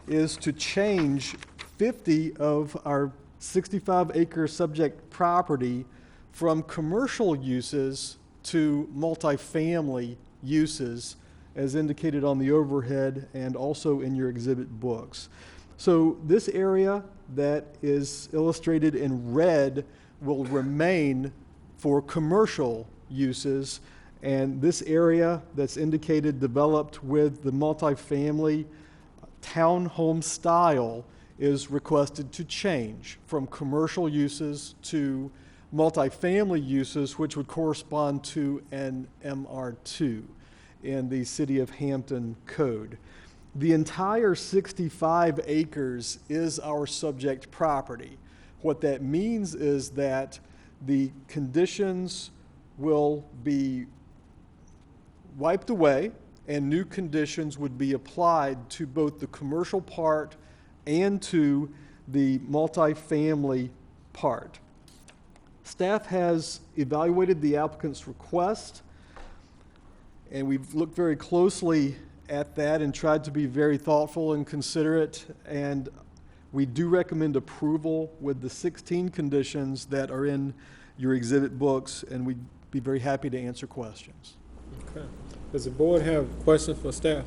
is to change 50 of our 65-acre subject property from commercial uses to multifamily uses, as indicated on the overhead and also in your exhibit books. So this area that is illustrated in red will remain for commercial uses, and this area that's indicated developed with the multifamily townhome style is requested to change from commercial uses to multifamily uses, which would correspond to an MR2 in the City of Hampton Code. The entire 65 acres is our subject property. What that means is that the conditions will be wiped away and new conditions would be applied to both the commercial part and to the multifamily part. Staff has evaluated the applicant's request, and we've looked very closely at that and tried to be very thoughtful and considerate, and we do recommend approval with the 16 conditions that are in your exhibit books, and we'd be very happy to answer questions. Okay. Does the board have questions for staff?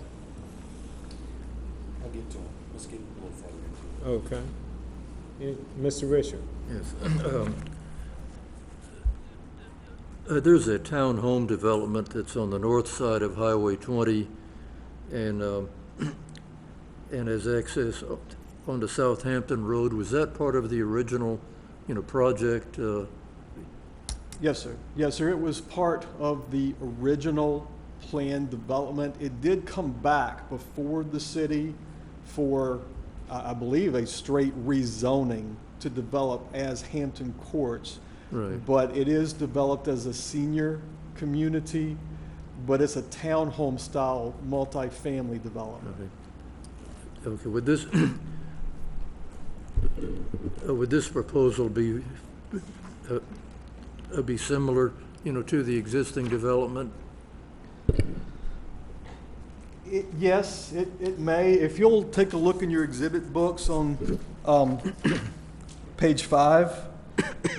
I'll get to them. Let's get a little further. Okay. Mr. Richard? Yes. There's a townhome development that's on the north side of Highway 20 and has access onto Southampton Road. Was that part of the original, project? Yes, sir. Yes, sir. It was part of the original planned development. It did come back before the city for, I believe, a straight rezoning to develop as Hampton Courts. Right. But it is developed as a senior community, but it's a townhome style multifamily development. Okay. Would this proposal be similar, to the existing development? Yes, it may. If you'll take a look in your exhibit books on page 5,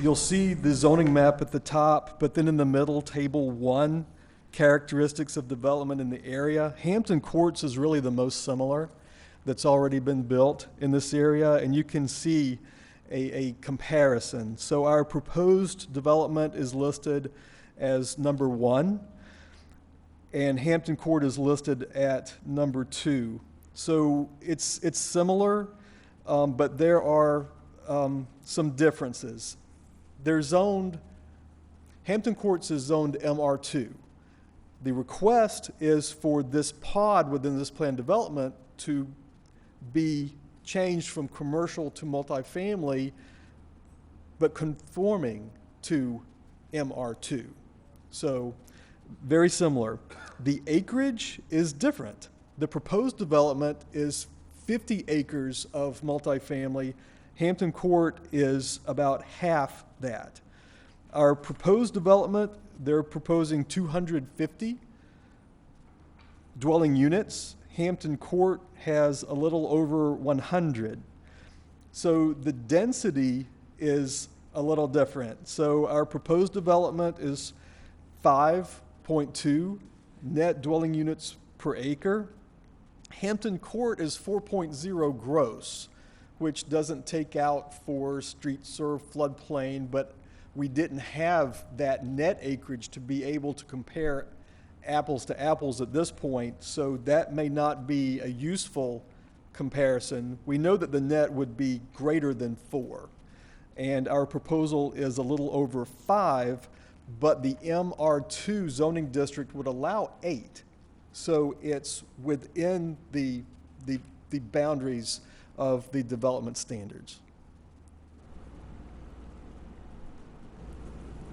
you'll see the zoning map at the top, but then in the middle, table 1, characteristics of development in the area. Hampton Courts is really the most similar that's already been built in this area, and you can see a comparison. So our proposed development is listed as number 1, and Hampton Court is listed at number 2. So it's similar, but there are some differences. Hampton Courts is zoned MR2. The request is for this pod within this planned development to be changed from commercial to multifamily, but conforming to MR2. So very similar. The acreage is different. The proposed development is 50 acres of multifamily. Hampton Court is about half that. Our proposed development, they're proposing 250 dwelling units. Hampton Court has a little over 100. So the density is a little different. So our proposed development is 5.2 net dwelling units per acre. Hampton Court is 4.0 gross, which doesn't take out for street serve floodplain, but we didn't have that net acreage to be able to compare apples to apples at this point, so that may not be a useful comparison. We know that the net would be greater than 4, and our proposal is a little over 5, but the MR2 zoning district would allow 8. So it's within the boundaries of the development standards.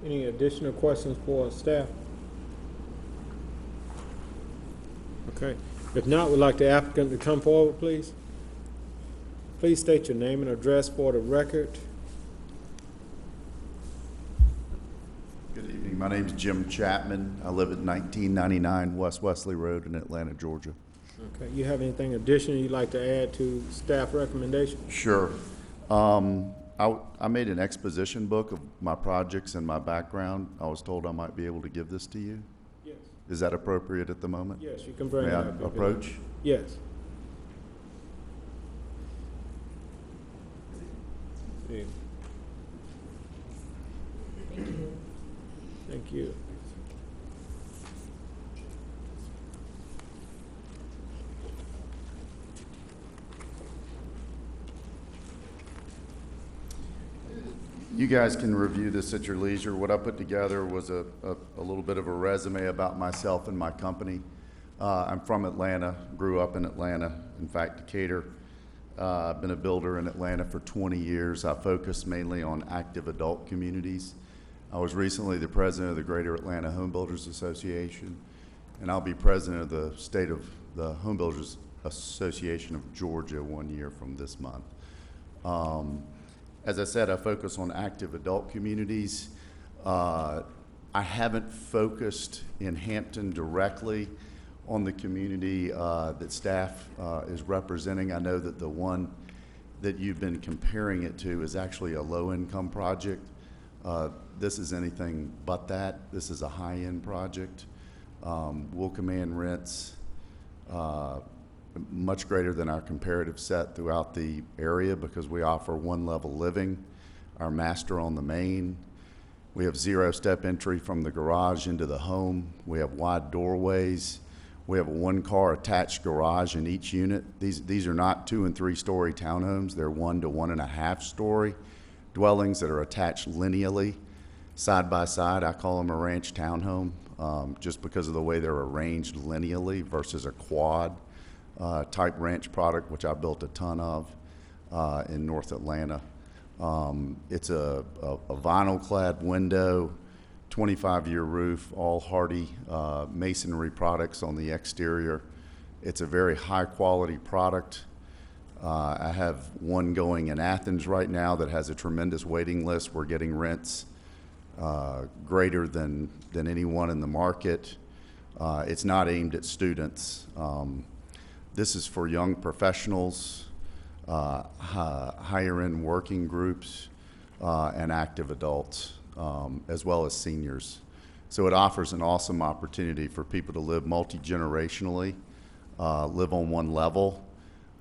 Any additional questions for staff? Okay. If not, we'd like the applicant to come forward, please. Please state your name and address for the record. Good evening. My name is Jim Chapman. I live at 1999 West Wesley Road in Atlanta, Georgia. Okay. You have anything additional you'd like to add to staff recommendation? Sure. I made an exposition book of my projects and my background. I was told I might be able to give this to you. Yes. Is that appropriate at the moment? Yes, you can bring May it I up. approach? Yes. See. Thank you. You guys can review this at your leisure. What I put together was a little bit of a resume about myself and my company. I'm from Atlanta, grew up in Atlanta, in fact, Decatur. I've been a builder in Atlanta for 20 years. I focus mainly on active adult communities. I was recently the president of the Greater Atlanta Home Builders Association, and I'll be president of the state of the Home Builders Association of Georgia 1 year from this month. As I said, I focus on active adult communities. I haven't focused in Hampton directly on the community that staff is representing. I know that the one that you've been comparing it to is actually a low-income project. This is anything but that. This is a high-end project. We'll command rents much greater than our comparative set throughout the area because we offer one-level living, our master on the main. We have zero-step entry from the garage into the home. We have wide doorways. We have a one-car attached garage in each unit. These are not 2- and 3-story townhomes. They're 1- to 1.5-story dwellings that are attached lineally, side by side. I call them a ranch townhome just because of the way they're arranged lineally versus a quad type ranch product, which I built a ton of in North Atlanta. It's a vinyl-clad window, 25-year roof, all hardy masonry products on the exterior. It's a very high-quality product. I have one going in Athens right now that has a tremendous waiting list. We're getting rents greater than anyone in the market. It's not aimed at students. This is for young professionals, higher-end working groups, and active adults, as well as seniors. So it offers an awesome opportunity for people to live multi-generationally, live on one level.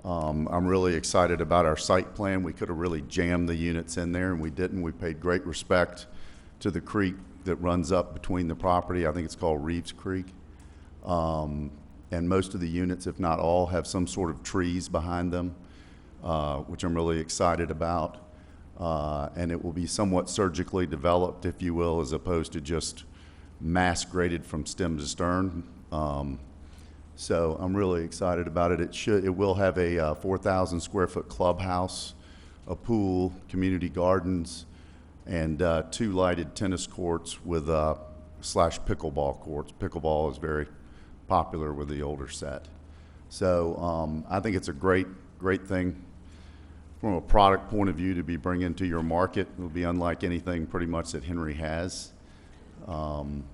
I'm really excited about our site plan. We could have really jammed the units in there, and we didn't. We paid great respect to the creek that runs up between the property. I think it's called Reeves Creek. And most of the units, if not all, have some sort of trees behind them, which I'm really excited about. And it will be somewhat surgically developed, if you will, as opposed to just mass graded from stem to stern. So I'm really excited about it. It will have a 4,000 square foot clubhouse, a pool, community gardens, and 2 lighted tennis courts with slash pickleball courts. Pickleball is very popular with the older set. So I think it's a great thing from a product point of view to be bringing to your market. It will be unlike anything pretty much that Henry has. I'm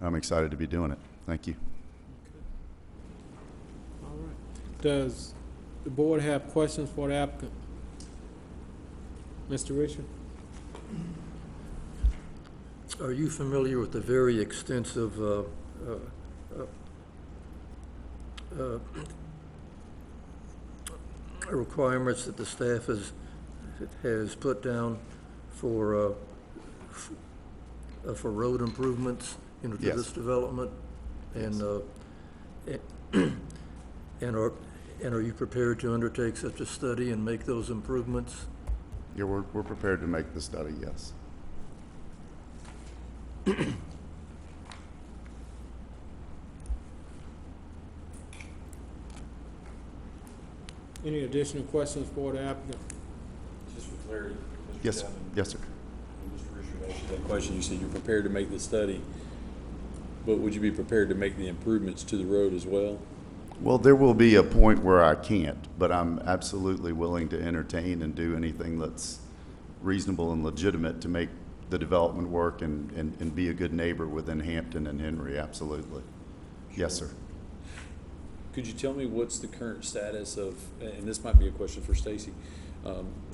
excited to be doing it. Thank you. All right. Does the board have questions for the applicant? Mr. Richard? Are you familiar with the very extensive requirements that the staff has put down for road improvements into Yes. this development? And are you prepared to undertake such a study and make those improvements? Yeah, we're prepared to make the study, yes. Any additional questions for the applicant? Just for clarity, Mr. Yes, Chapman, yes, sir. Mr. Richard asked you that question. You said you're prepared to make the study. But would you be prepared to make the improvements to the road as well? Well, there will be a point where I can't, but I'm absolutely willing to entertain and do anything that's reasonable and legitimate to make the development work and be a good neighbor within Hampton and Henry, absolutely. Yes, sir. Could you tell me what's the current status of, and this might be a question for Stacy,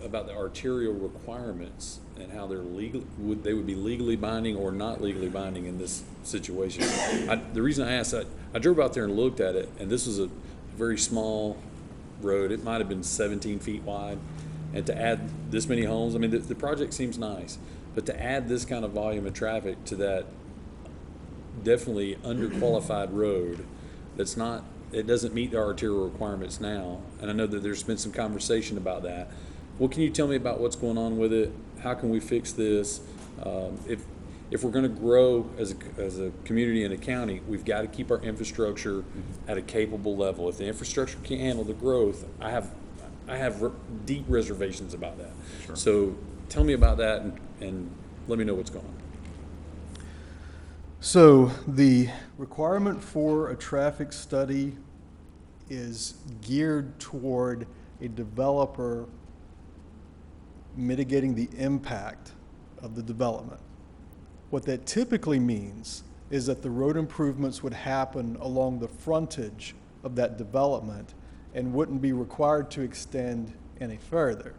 about the arterial requirements and how they're legal, they would be legally binding or not legally binding in this situation? The reason I asked that, I drove out there and looked at it, and this was a very small road. It might have been 17 feet wide. And to add this many homes, I mean, the project seems nice, but to add this kind of volume of traffic to that definitely underqualified road that's not, it doesn't meet the arterial requirements now, and I know that there's been some conversation about that. What can you tell me about what's going on with it? How can we fix this? If we're going to grow as a community and a county, we've got to keep our infrastructure at a capable level. If the infrastructure can't handle the growth, I have deep reservations about that. Sure. So tell me about that and let me know what's going on. So the requirement for a traffic study is geared toward a developer mitigating the impact of the development. What that typically means is that the road improvements would happen along the frontage of that development and wouldn't be required to extend any further.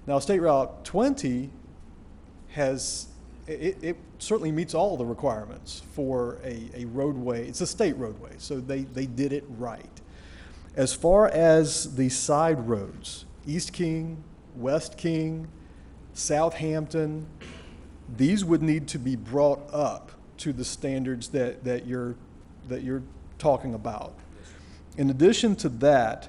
Now, State Route 20 has, it certainly meets all the requirements for a roadway. It's a state roadway, so they did it right. As far as the side roads, East King, West King, Southampton, these would need to be brought up to the standards that you're talking about. In addition to that,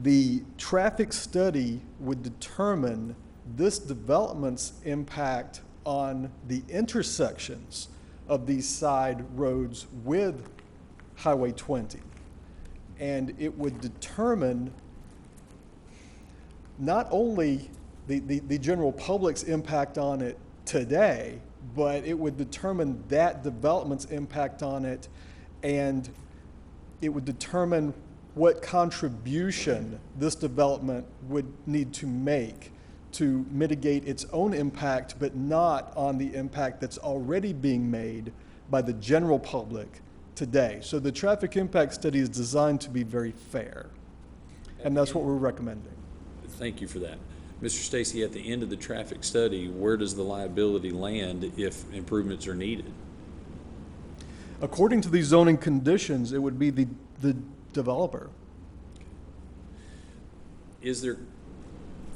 the traffic study would determine this development's impact on the intersections of these side roads with Highway 20. And it would determine not only the general public's impact on it today, but it would determine that development's impact on it, and it would determine what contribution this development would need to make to mitigate its own impact, but not on the impact that's already being made by the general public today. So the traffic impact study is designed to be very fair, and that's what we're recommending. Thank you for that. Mr. Stacy, at the end of the traffic study, where does the liability land if improvements are needed? According to these zoning conditions, it would be the developer. Is there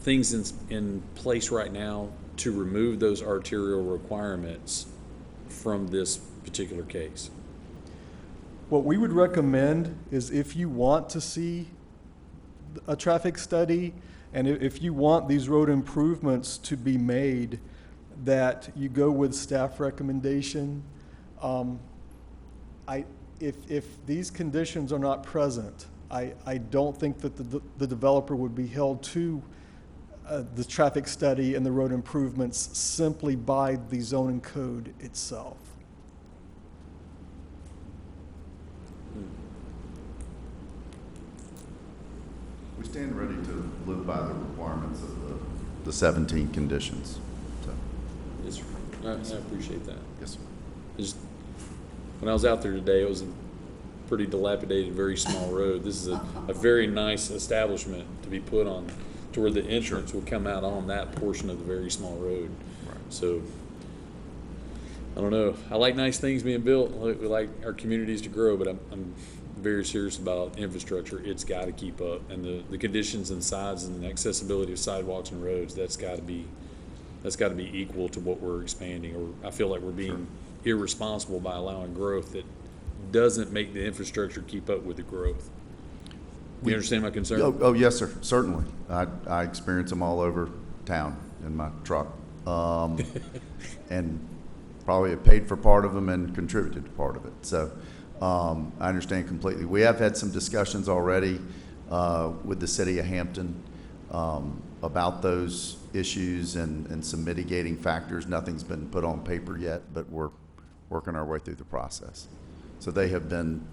things in place right now to remove those arterial requirements from this particular case? What we would recommend is, if you want to see a traffic study and if you want these road improvements to be made, that you go with staff recommendation. If these conditions are not present, I don't think that the developer would be held to the traffic study and the road improvements simply by the zoning code itself. We stand ready to live by the requirements of the 17 conditions. So. Yes, sir. I appreciate that. Yes, sir. When I was out there today, it was a pretty dilapidated, very small road. This is a very nice establishment to be put on, to where the entrance will come out on that portion of the very small road. Right. So, I don't know. I like nice things being built. We like our communities to grow, but I'm very serious about infrastructure. It's got to keep up, and the conditions and size and the accessibility of sidewalks and roads, that's got to be equal to what we're expanding. Or I feel like we're being irresponsible by allowing growth that doesn't make the infrastructure keep up with the growth. You understand my concern? Oh, yes, sir. Certainly. I experience them all over town in my truck, and probably have paid for part of them and contributed to part of it. So I understand completely. We have had some discussions already with the city of Hampton about those issues and some mitigating factors. Nothing's been put on paper yet, but we're working our way through the process. So they have been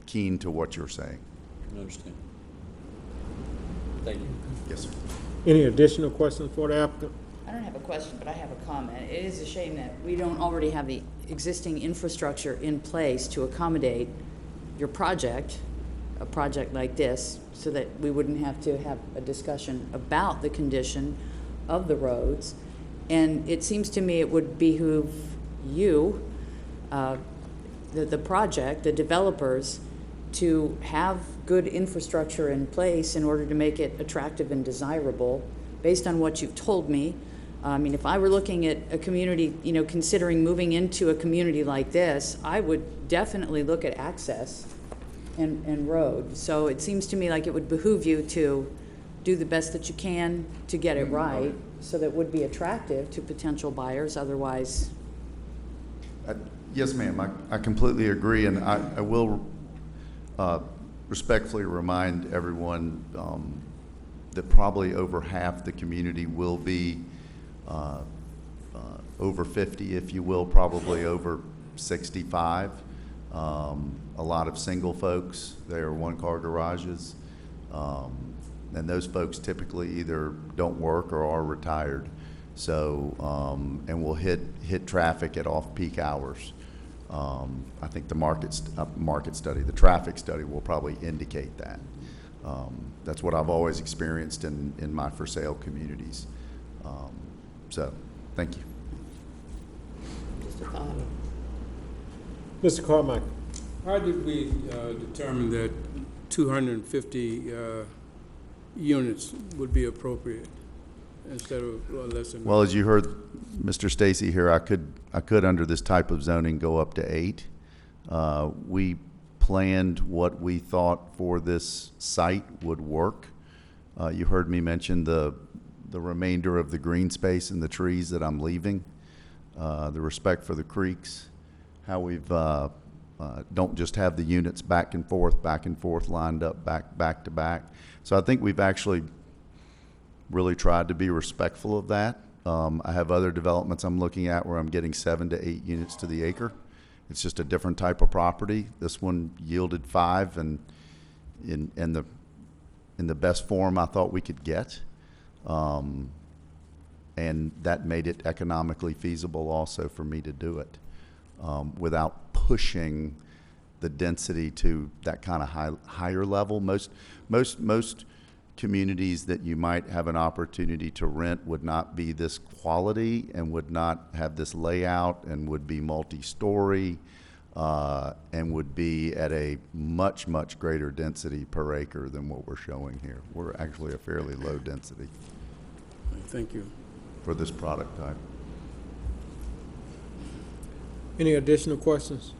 keen to what you're saying. I understand. Thank you. Yes, sir. Any additional questions for the applicant? I don't have a question, but I have a comment. It is a shame that we don't already have the existing infrastructure in place to accommodate your project, a project like this, so that we wouldn't have to have a discussion about the condition of the roads. And it seems to me it would behoove you, the project, the developers, to have good infrastructure in place in order to make it attractive and desirable, based on what you've told me. I mean, if I were looking at a community, you know, considering moving into a community like this, I would definitely look at access and road. So it seems to me like it would behoove you to do the best that you can to get it right, so that it would be attractive to potential buyers. Otherwise, Yes, ma'am, I completely agree, and I will respectfully remind everyone that probably over half the community will be over 50, if you will, probably over 65. A lot of single folks, they are one-car garages, and those folks typically either don't work or are retired. So, and will hit traffic at off-peak hours. I think the market study, the traffic study will probably indicate that. That's what I've always experienced in my for sale communities. So, thank you. Mr. Carmichael. How did we determine that 250 units would be appropriate instead of less than? Well, as you heard Mr. Stacy here, I could under this type of zoning go up to 8. We planned what we thought for this site would work. You heard me mention the remainder of the green space and the trees that I'm leaving, the respect for the creeks, how we've don't just have the units back and forth, lined up back to back. So I think we've actually really tried to be respectful of that. I have other developments I'm looking at where I'm getting 7 to 8 units to the acre. It's just a different type of property. This one yielded 5, and in the best form I thought we could get, and that made it economically feasible also for me to do it, without pushing the density to that kind of higher level. Most communities that you might have an opportunity to rent would not be this quality and would not have this layout and would be multi-story and would be at a much greater density per acre than what we're showing here. We're actually a fairly low density. Thank you. For this product type. Any additional questions?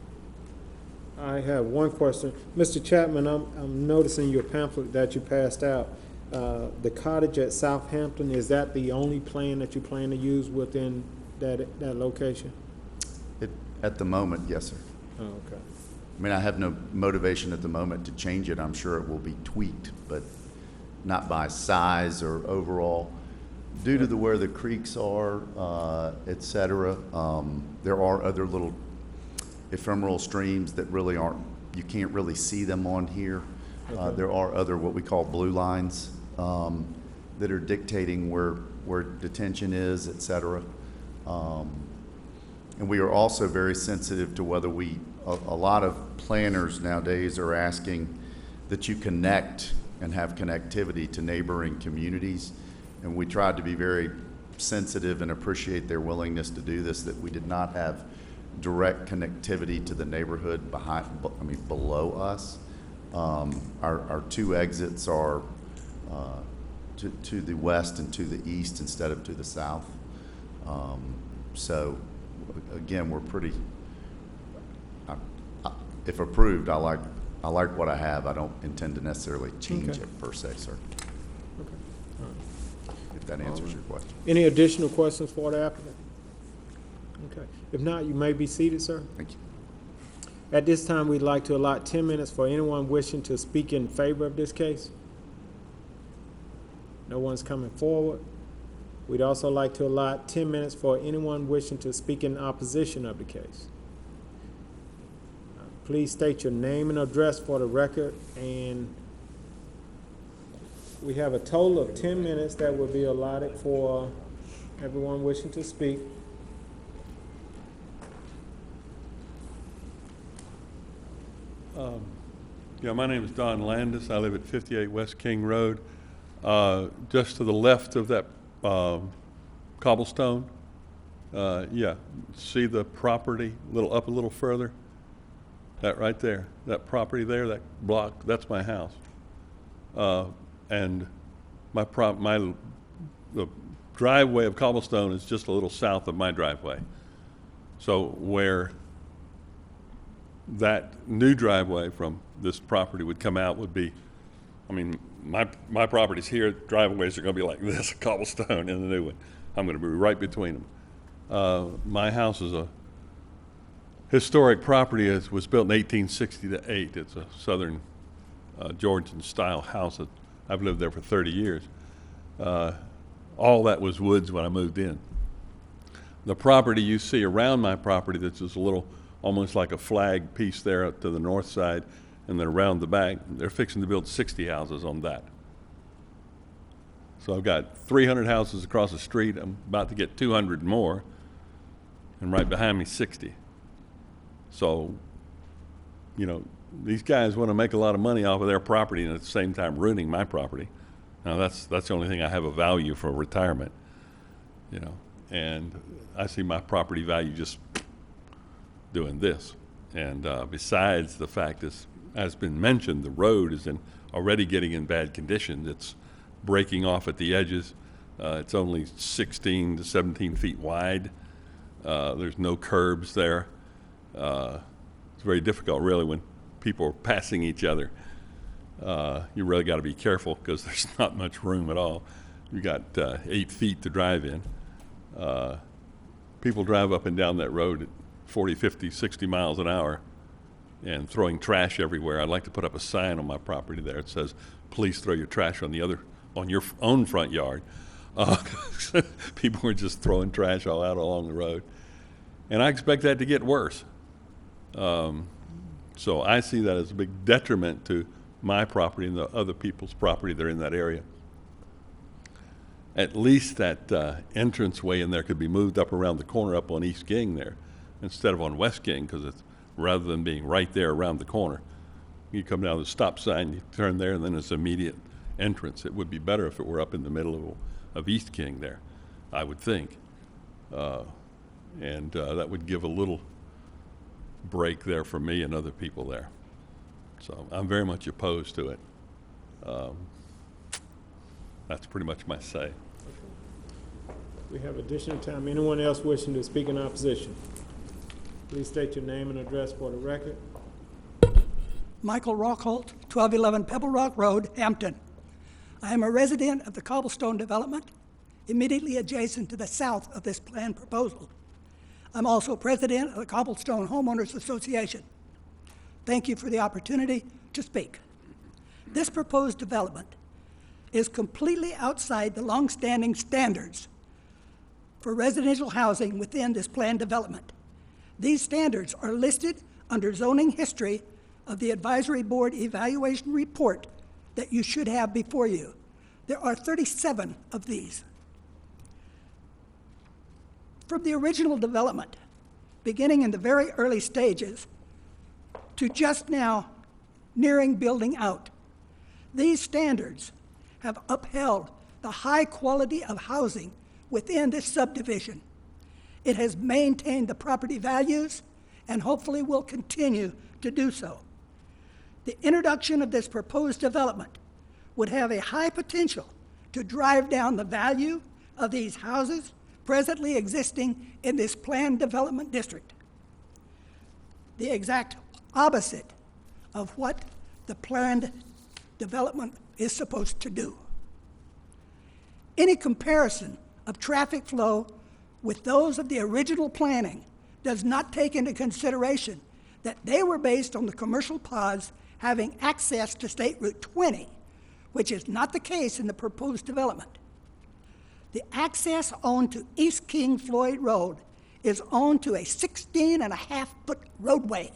I have one question. Mr. Chapman, I'm noticing your pamphlet that you passed out. The cottage at Southampton, is that the only plan that you plan to use within that location? At the moment, yes, sir. Oh, okay. I mean, I have no motivation at the moment to change it. I'm sure it will be tweaked, but not by size or overall. Due to where the creeks are, et cetera, there are other little ephemeral streams that really aren't, you can't really see them on here. Okay. There are other what we call blue lines that are dictating where detention is, et cetera. And we are also very sensitive to whether a lot of planners nowadays are asking that you connect and have connectivity to neighboring communities. And we tried to be very sensitive and appreciate their willingness to do this, that we did not have direct connectivity to the neighborhood below us. Our 2 exits are to the west and to the east instead of to the south. So again, we're pretty, if approved, I like what I have. I don't intend to necessarily change it per se, sir. Okay. All right. If that answers your question. Any additional questions for the applicant? Okay. If not, you may be seated, sir. Thank you. At this time, we'd like to allot 10 minutes for anyone wishing to speak in favor of this case. No one's coming forward. We'd also like to allot 10 minutes for anyone wishing to speak in opposition of the case. please state your name and address for the record. And we have a total of 10 minutes that will be allotted for everyone wishing to speak. Yeah, my name is Don Landis. I live at 58 West King Road. Just to the left of that cobblestone, yeah, see the property up a little further? That right there, that property there, that block, that's my house. And the driveway of cobblestone is just a little south of my driveway. So where that new driveway from this property would come out would be, I mean, my property's here, driveways are gonna be like this, cobblestone in the new one. I'm gonna be right between them. My house is a historic property. It was built in 1860 to 8. It's a Southern Georgian style house. I've lived there for 30 years. All that was woods when I moved in. The property you see around my property, that's just a little, almost like a flag piece there up to the north side, and then around the back, they're fixing to build 60 houses on that. So I've got 300 houses across the street. I'm about to get 200 more, and right behind me, 60. So, you know, these guys want to make a lot of money off of their property and at the same time ruining my property. Now that's the only thing I have a value for retirement, you know, and I see my property value just doing this. And besides the fact, as been mentioned, the road is already getting in bad condition. It's breaking off at the edges. It's only 16 to 17 feet wide. There's no curbs there. It's very difficult, really, when people are passing each other. You really got to be careful because there's not much room at all. You got 8 feet to drive in. People drive up and down that road at 40, 50, 60 miles an hour and throwing trash everywhere. I'd like to put up a sign on my property there. It says, please throw your trash on your own front yard. People are just throwing trash all out along the road. And I expect that to get worse. So I see that as a big detriment to my property and the other people's property that are in that area. At least that entranceway in there could be moved up around the corner up on East King there instead of on West King, because it's rather than being right there around the corner. You come down the stop sign, you turn there, and then it's immediate entrance. It would be better if it were up in the middle of East King there, I would think. And that would give a little break there for me and other people there. So I'm very much opposed to it. That's pretty much my say. We have additional time. Anyone else wishing to speak in opposition? Please state your name and address for the record. Michael Rockholt, 1211 Pebble Rock Road, Hampton. I am a resident of the Cobblestone development, immediately adjacent to the south of this planned proposal. I'm also president of the Cobblestone Homeowners Association. Thank you for the opportunity to speak. This proposed development is completely outside the long-standing standards for residential housing within this planned development. These standards are listed under zoning history of the Advisory Board Evaluation Report that you should have before you. There are 37 of these. From the original development, beginning in the very early stages, to just now nearing building out, these standards have upheld the high quality of housing within this subdivision. It has maintained the property values and hopefully will continue to do so. The introduction of this proposed development would have a high potential to drive down the value of these houses presently existing in this planned development district. The exact opposite of what the planned development is supposed to do. Any comparison of traffic flow with those of the original planning does not take into consideration that they were based on the commercial pods having access to State Route 20, which is not the case in the proposed development. The access owned to East King Floyd Road is owned to a 16.5-foot roadway.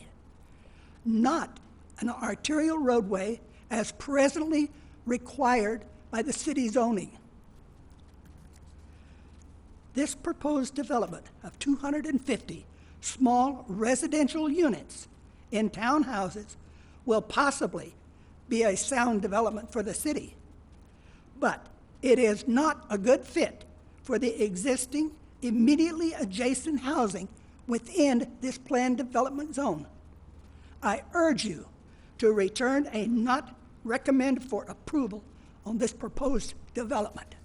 not an arterial roadway as presently required by the city zoning. This proposed development of 250 small residential units in townhouses will possibly be a sound development for the city, but it is not a good fit for the existing immediately adjacent housing within this planned development zone. I urge you to return a not recommend for approval on this proposed development.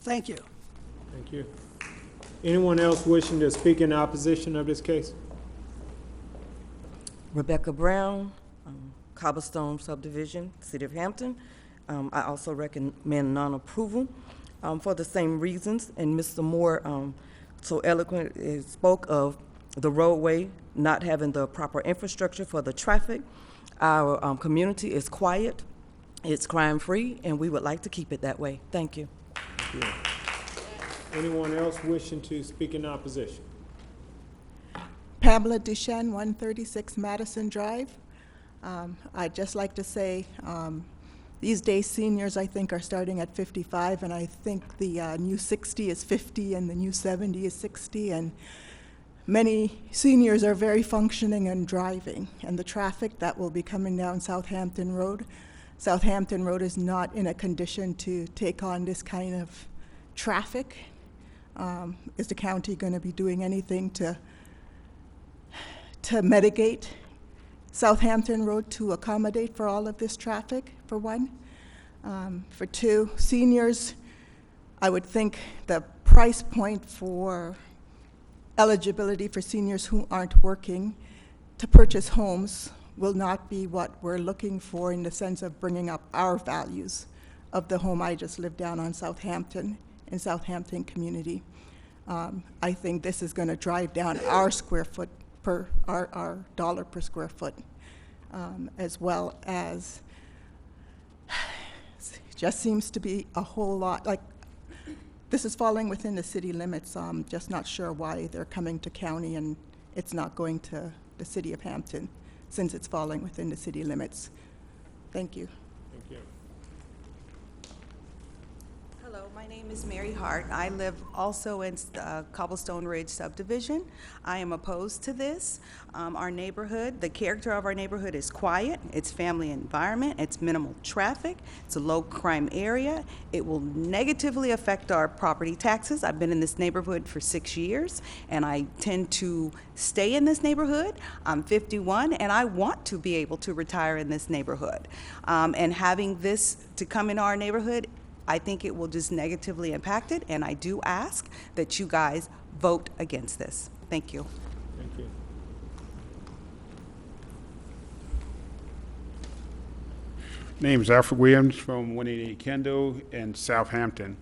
Thank you. Thank you. Anyone else wishing to speak in opposition of this case? Rebecca Brown, Cobblestone Subdivision, City of Hampton. I also recommend non-approval for the same reasons. And Mr. Moore so eloquently spoke of the roadway not having the proper infrastructure for the traffic. Our community is quiet, it's crime-free, and we would like to keep it that way. Thank you. Thank you. Anyone else wishing to speak in opposition? Pamela Duchenne, 136 Madison Drive. I'd just like to say these days seniors, I think, are starting at 55, and I think the new 60 is 50 and the new 70 is 60, and many seniors are very functioning and driving, and the traffic that will be coming down Southampton Road is not in a condition to take on this kind of traffic. Is the county going to be doing anything to mitigate Southampton Road to accommodate for all of this traffic, for one? For two, seniors, I would think the price point for eligibility for seniors who aren't working to purchase homes will not be what we're looking for in the sense of bringing up our values of the home. I just live down on Southampton, in Southampton community. I think this is going to drive down our square foot per, our dollar per square foot, as well as just seems to be a whole lot, like this is falling within the city limits. I'm just not sure why they're coming to county and it's not going to the city of Hampton, since it's falling within the city limits. Thank you. Thank you. Hello, my name is Mary Hart. I live also in Cobblestone Ridge subdivision. I am opposed to this. Our neighborhood, the character of our neighborhood is quiet, it's family environment, it's minimal traffic, it's a low crime area. It will negatively affect our property taxes. I've been in this neighborhood for 6 years and I tend to stay in this neighborhood. I'm 51 and I want to be able to retire in this neighborhood. And having this to come in our neighborhood, I think it will just negatively impact it, and I do ask that you guys vote against this. Thank you. Thank you. Name is Alfred Williams from 188 Kendall in Southampton.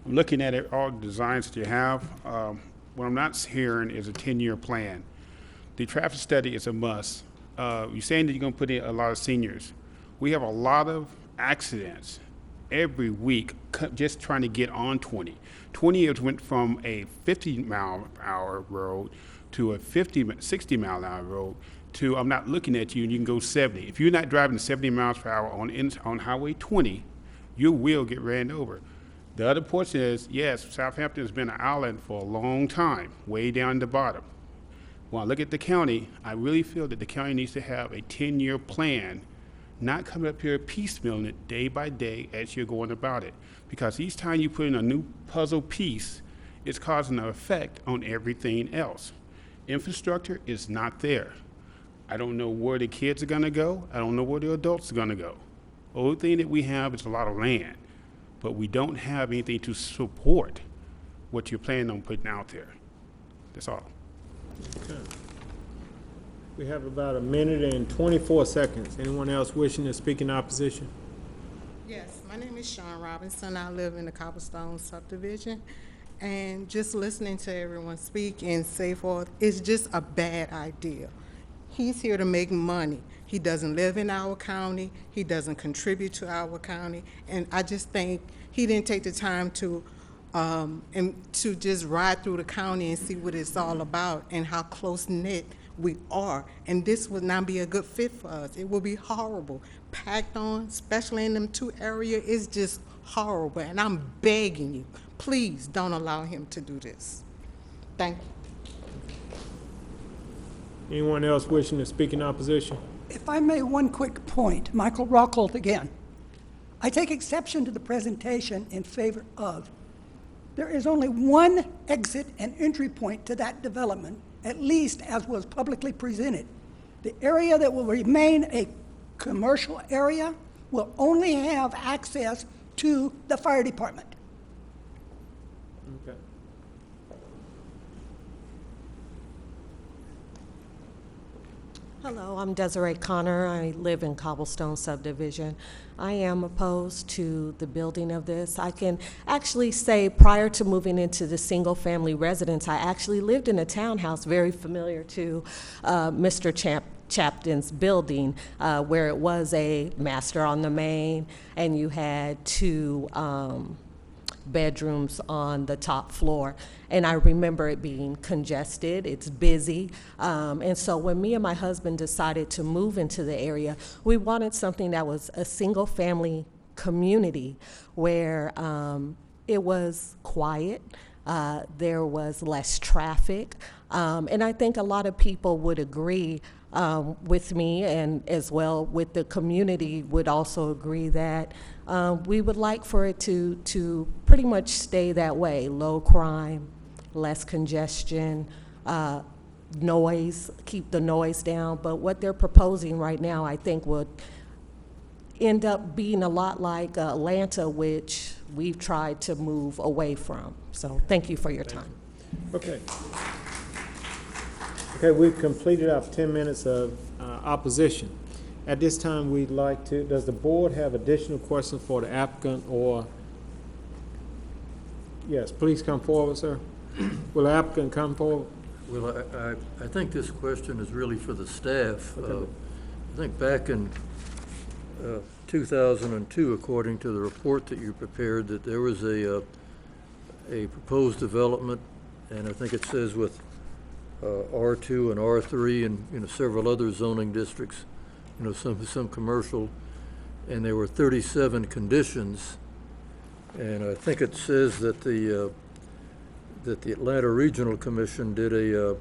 I'm looking at it, all the designs that you have. What I'm not hearing is a 10-year plan. The traffic study is a must. You're saying that you're going to put in a lot of seniors. We have a lot of accidents every week just trying to get on 20. 20 years went from a 50-mile-per-hour road to a 60-mile-an-hour road to I'm not looking at you and you can go 70. If you're not driving 70 miles per hour on Highway 20, you will get ran over. The other portion is, yes, Southampton has been an island for a long time, way down the bottom. When I look at the county, I really feel that the county needs to have a 10-year plan, not coming up here piecemealing it day by day as you're going about it. Because each time you put in a new puzzle piece, it's causing an effect on everything else. Infrastructure is not there. I don't know where the kids are gonna go. I don't know where the adults are gonna go. The only thing that we have is a lot of land, but we don't have anything to support what you're planning on putting out there. That's all. Okay. We have about a minute and 24 seconds. Anyone else wishing to speak in opposition? Yes, my name is Sean Robinson. I live in the Cobblestone subdivision. And just listening to everyone speak and say forth, it's just a bad idea. He's here to make money. He doesn't live in our county. He doesn't contribute to our county. And I just think he didn't take the time to just ride through the county and see what it's all about and how close-knit we are, and this would not be a good fit for us. It would be horrible. Packed on, especially in them two areas, is just horrible, and I'm begging you, please don't allow him to do this. Thank you. Anyone else wishing to speak in opposition? If I may, one quick point. Michael Rockholt again. I take exception to the presentation in favor of. There is only one exit and entry point to that development, at least as was publicly presented. The area that will remain a commercial area will only have access to the fire department. Okay. Hello, I'm Desiree Connor. I live in Cobblestone Subdivision. I am opposed to the building of this. I can actually say prior to moving into the single-family residence, I actually lived in a townhouse very familiar to Mr. Chapton's building, where it was a master on the main, and you had two bedrooms on the top floor. And I remember it being congested, it's busy. And so when me and my husband decided to move into the area, we wanted something that was a single family community where it was quiet, there was less traffic. And I think a lot of people would agree with me, and as well with the community would also agree that we would like for it to pretty much stay that way. Low crime, less congestion, noise, keep the noise down. But what they're proposing right now, I think, would end up being a lot like Atlanta, which we've tried to move away from. So thank you for your time. Okay. Okay, we've completed our 10 minutes of opposition. At this time, we'd like to, does the board have additional questions for the applicant, or? Yes, please come forward, sir. Will the applicant come forward? Well, I think this question is really for the staff. Okay. I think back in 2002, according to the report that you prepared, that there was a proposed development, and I think it says with R2 and R3 and several other zoning districts, some commercial, and there were 37 conditions. And I think it says that the Atlanta Regional Commission did a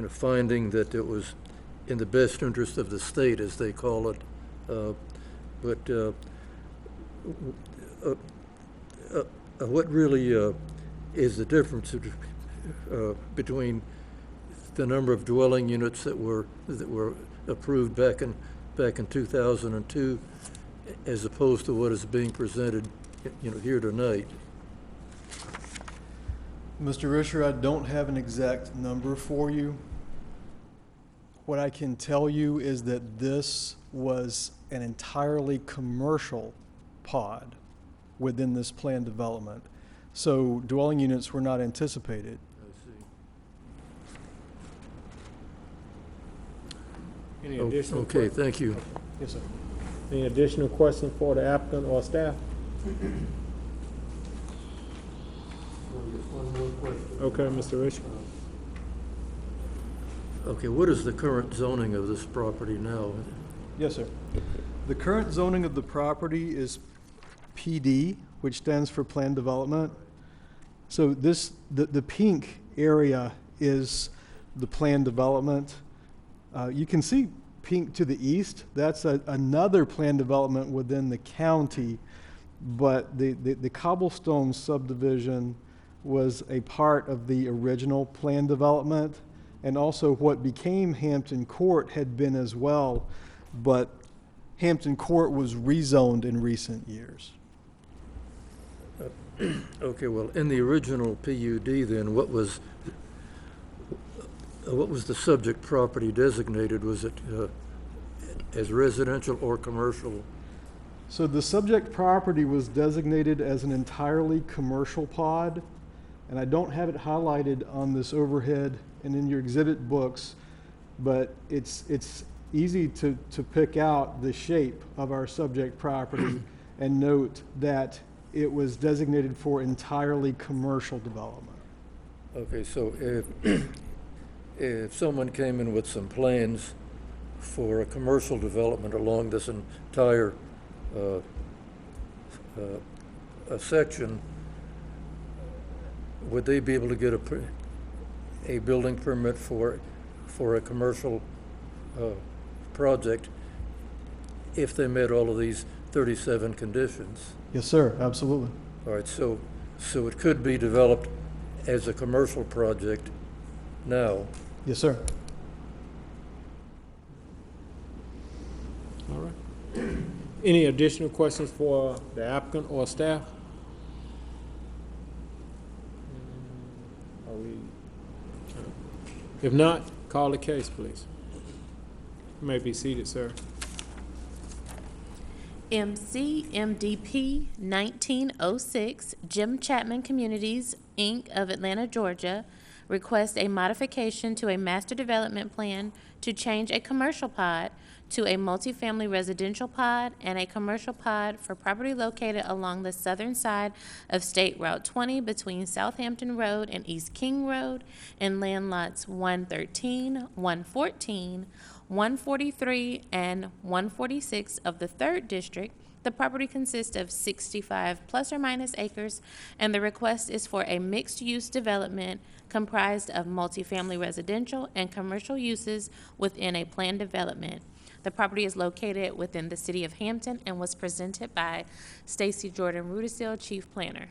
finding that it was in the best interest of the state, as they call it. What really is the difference between the number of dwelling units that were approved back in 2002, as opposed to what is being presented, here tonight? Mr. Risher, I don't have an exact number for you. What I can tell you is that this was an entirely commercial pod within this planned development. So dwelling units were not anticipated. Any additional Okay, thank you. Yes, sir. Any additional questions for the applicant or staff? Okay, Mr. Rich. Okay, what is the current zoning of this property now? Yes, sir. The current zoning of the property is PD, which stands for Planned Development. So the pink area is the planned development. You can see pink to the east. That's another planned development within the county, but the Cobblestone subdivision was a part of the original planned development, and also what became Hampton Court had been as well, but Hampton Court was rezoned in recent years. Okay, well, in the original PUD then, what was the subject property designated? Was it as residential or commercial? So the subject property was designated as an entirely commercial pod, and I don't have it highlighted on this overhead and in your exhibit books, but it's easy to pick out the shape of our subject property and note that it was designated for entirely commercial development. Okay, so if someone came in with some plans for a commercial development along this entire section, would they be able to get a building permit for a commercial project if they met all of these 37 conditions? Yes, sir, absolutely. All right, so it could be developed as a commercial project now. Yes, sir. All right. Any additional questions for the applicant or staff? If not, call the case, please. You may be seated, sir. MCMDP 1906, Jim Chapman Communities, Inc. of Atlanta, Georgia, requests a modification to a master development plan to change a commercial pod to a multifamily residential pod and a commercial pod for property located along the southern side of State Route 20 between Southampton Road and East King Road in land lots 113, 114, 143, and 146 of the 3rd District. The property consists of 65 plus or minus acres, and the request is for a mixed-use development comprised of multifamily residential and commercial uses within a planned development. The property is located within the city of Hampton and was presented by Stacy Jordan Rudisil, Chief Planner.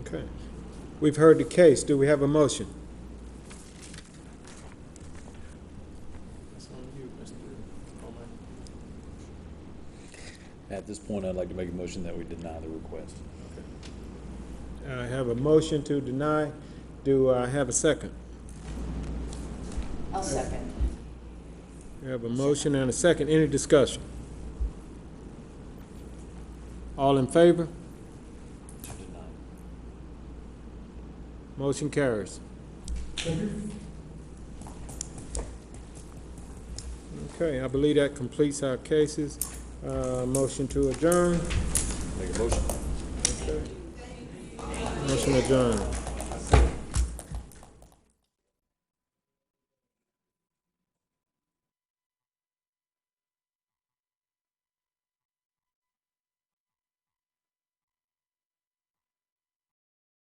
Okay. We've heard the case. Do we have a motion? At this point, I'd like to make a motion that we deny the request. I have a motion to deny. Do I have a second? I'll second. We have a motion and a second. Any discussion? All in favor? Motion carries. Okay, I believe that completes our cases. Motion to adjourn. Make a motion. Okay. Motion adjourned.